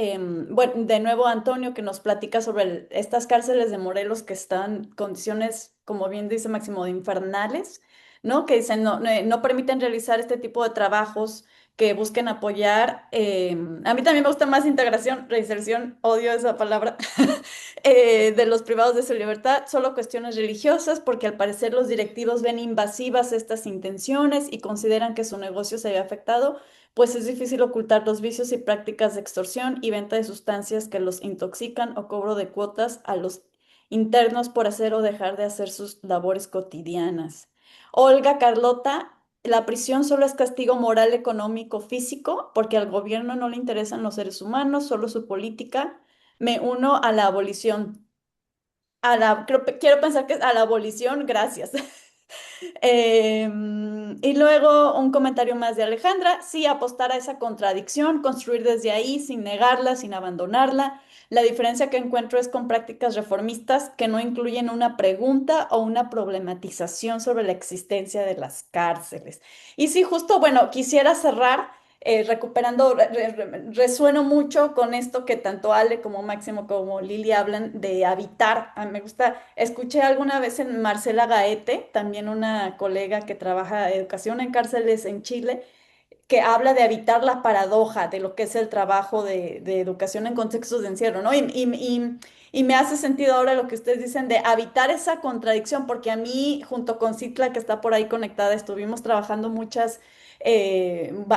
bueno, de nuevo Antonio que nos platica sobre estas cárceles de Morelos que están en condiciones, como bien dice Máximo, de infernales, ¿no? Que dicen no permiten realizar este tipo de trabajos que busquen apoyar. A mí también me gusta más integración, reinserción, odio esa palabra, de los privados de su libertad, solo cuestiones religiosas, porque al parecer los directivos ven invasivas estas intenciones y consideran que su negocio se ve afectado, pues es difícil ocultar los vicios y prácticas de extorsión y venta de sustancias que los intoxican o cobro de cuotas a los internos por hacer o dejar de hacer sus labores cotidianas. Olga Carlota, la prisión solo es castigo moral, económico, físico, porque al gobierno no le interesan los seres humanos, solo su política. Me uno a la abolición. Quiero pensar que es a la abolición, gracias. Y luego un comentario más de Alejandra, sí, apostar a esa contradicción, construir desde ahí, sin negarla, sin abandonarla. La diferencia que encuentro es con prácticas reformistas que no incluyen una pregunta o una problematización sobre la existencia de las cárceles. Y sí, justo, bueno, quisiera cerrar recuperando, resueno mucho con esto que tanto Ale como Máximo como Lili hablan de habitar. A mí me gusta, escuché alguna vez en Marcela Gaete, también una colega que trabaja educación en cárceles en Chile, que habla de habitar la paradoja de lo que es el trabajo de educación en contextos de encierro, ¿no? Y me hace sentido ahora lo que ustedes dicen de habitar esa contradicción, porque a mí, junto con Citla, que está por ahí conectada, estuvimos trabajando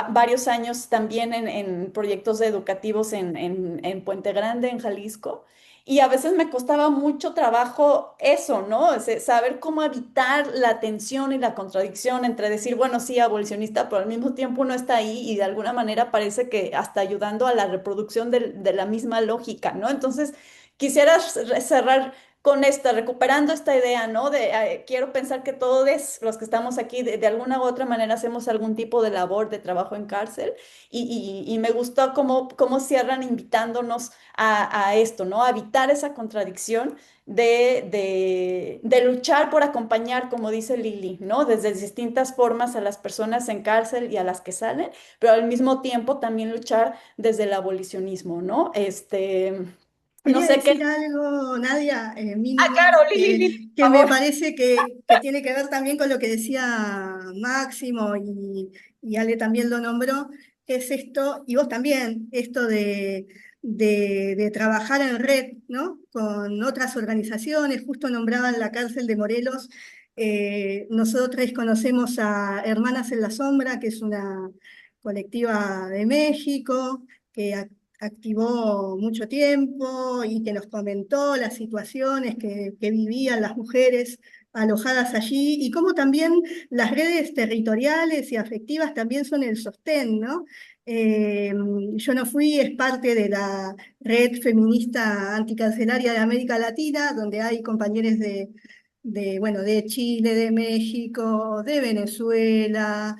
varios años también en proyectos educativos en Puente Grande, en Jalisco. Y a veces me costaba mucho trabajo eso, ¿no? Saber cómo evitar la tensión y la contradicción entre decir, bueno, sí, abolicionista, pero al mismo tiempo uno está ahí y de alguna manera parece que hasta ayudando a la reproducción de la misma lógica, ¿no? Entonces, quisiera cerrar con esta, recuperando esta idea, ¿no? Quiero pensar que todos los que estamos aquí, de alguna u otra manera, hacemos algún tipo de labor de trabajo en cárcel y me gustó cómo cierran invitándonos a esto, ¿no? A evitar esa contradicción de luchar por acompañar, como dice Lili, ¿no? Desde distintas formas a las personas en cárcel y a las que salen, pero al mismo tiempo también luchar desde el abolicionismo, ¿no? No Quería sé qué. decir algo, Nadia, Ah, mínimo, claro, Lili, Lili, que por me favor. parece que tiene que ver también con lo que decía Máximo y Ale también lo nombró, es esto, y vos también, esto de trabajar en red, ¿no? Con otras organizaciones, justo nombraban la cárcel de Morelos. Nosotros conocemos a Hermanas en la Sombra, que es una colectiva de México, que activó mucho tiempo y que nos comentó las situaciones que vivían las mujeres alojadas allí y cómo también las redes territoriales y afectivas también son el sostén, ¿no? Yo no fui, es parte de la red feminista anticarcelaria de América Latina, donde hay compañeros bueno, de Chile, de México, de Venezuela,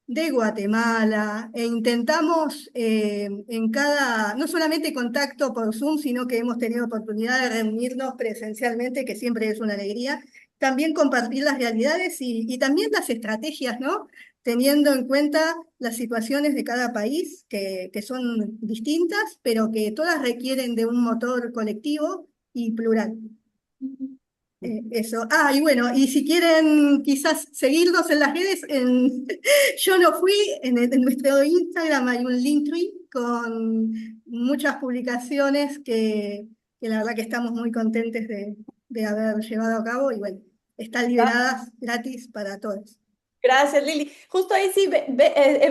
de Guatemala, e intentamos en cada, no solamente contacto por Zoom, sino que hemos tenido oportunidad de reunirnos presencialmente, que siempre es una alegría, también compartir las realidades y también las estrategias, ¿no? Teniendo en cuenta las situaciones de cada país, que son distintas, pero que todas requieren de un motor colectivo y plural. Eso. Ah, y bueno, y si quieren quizás seguirnos en las redes, yo no fui, en nuestro Instagram hay un Linktree con muchas publicaciones que la verdad que estamos muy contentes de haber llevado a cabo y bueno, están liberadas gratis para todos. Gracias, Lili. Justo ahí sí,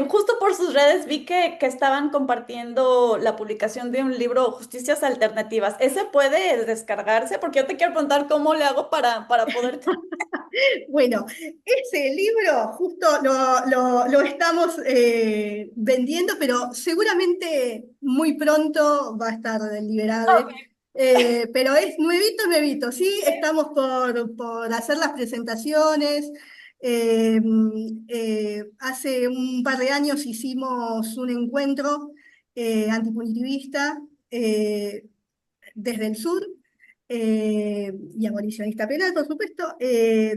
justo por sus redes vi que estaban compartiendo la publicación de un libro, Justicias Alternativas. ¿Ese puede descargarse? Porque yo te quiero preguntar cómo le hago para poder Bueno, ese libro justo lo estamos vendiendo, pero seguramente muy pronto va a estar liberado. Pero es nuevito, nuevito, sí, estamos por hacer las presentaciones. Eh, Hace un par de años hicimos un encuentro antipunitivista desde el sur y abolicionista penal, por supuesto,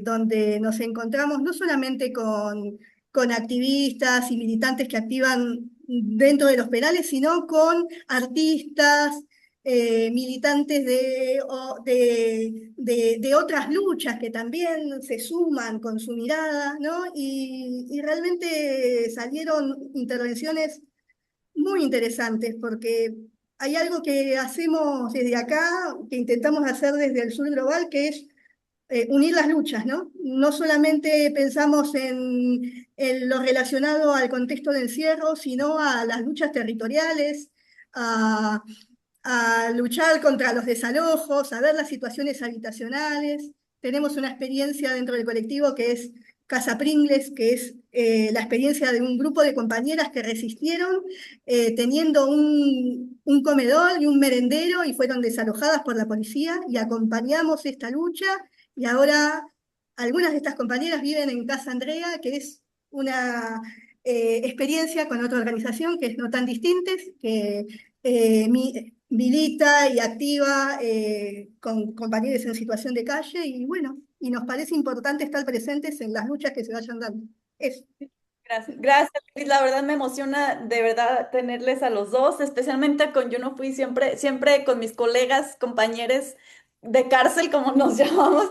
donde nos encontramos no solamente con activistas y militantes que activan dentro de los penales, sino con artistas, militantes de otras luchas que también se suman con su mirada, ¿no? Y realmente salieron intervenciones muy interesantes porque hay algo que hacemos desde acá, que intentamos hacer desde el sur global, que es unir las luchas, ¿no? No solamente pensamos en lo relacionado al contexto del encierro, sino a las luchas territoriales, a, a luchar contra los desalojos, a ver las situaciones habitacionales. Tenemos una experiencia dentro del colectivo que es Casa Pringles, que es la experiencia de un grupo de compañeras que resistieron teniendo un comedor y un merendero y fueron desalojadas por la policía y acompañamos esta lucha y ahora algunas de estas compañeras viven en Casa Andrea, que es una experiencia con otra organización que es No Tan Distintes, que milita y activa con compañeros en situación de calle y bueno, y nos parece importante estar presentes en las luchas que se vayan dando. Eso. Gracias, gracias, Luis. La verdad me emociona de verdad tenerles a los dos, especialmente con Yo No Fui, siempre, siempre con mis colegas, compañeros de cárcel, como nos llamamos.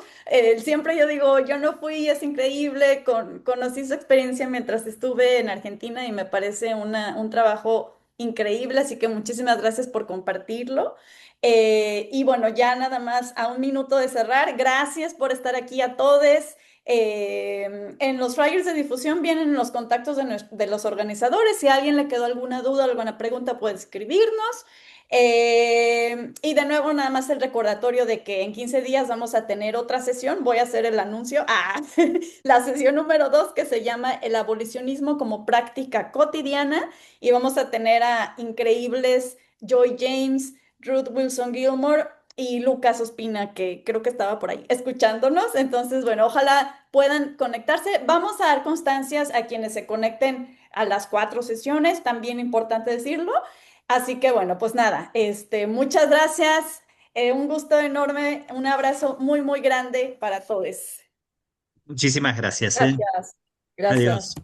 Siempre yo digo, Yo No Fui, es increíble, conocí su experiencia mientras estuve en Argentina y me parece un trabajo increíble, así que muchísimas gracias por compartirlo. Y bueno, ya nada más a un minuto de cerrar, gracias por estar aquí a todos. En los flyers de difusión vienen los contactos de los organizadores. Si a alguien le quedó alguna duda o alguna pregunta, puede escribirnos. Y de nuevo, nada más el recordatorio de que en 15 días vamos a tener otra sesión. Voy a hacer el anuncio. La sesión número 2 que se llama El abolicionismo como práctica cotidiana. Y vamos a tener a increíbles Joy James, Ruth Wilson Gilmore y Lucas Ospina, que creo que estaba por ahí escuchándonos. Entonces, bueno, ojalá puedan conectarse. Vamos a dar constancias a quienes se conecten a las 4 sesiones, también importante decirlo. Así que bueno, pues nada, muchas gracias, un gusto enorme, un abrazo muy, muy grande para todos. Muchísimas gracias, ¿eh? Gracias. Gracias. Adiós.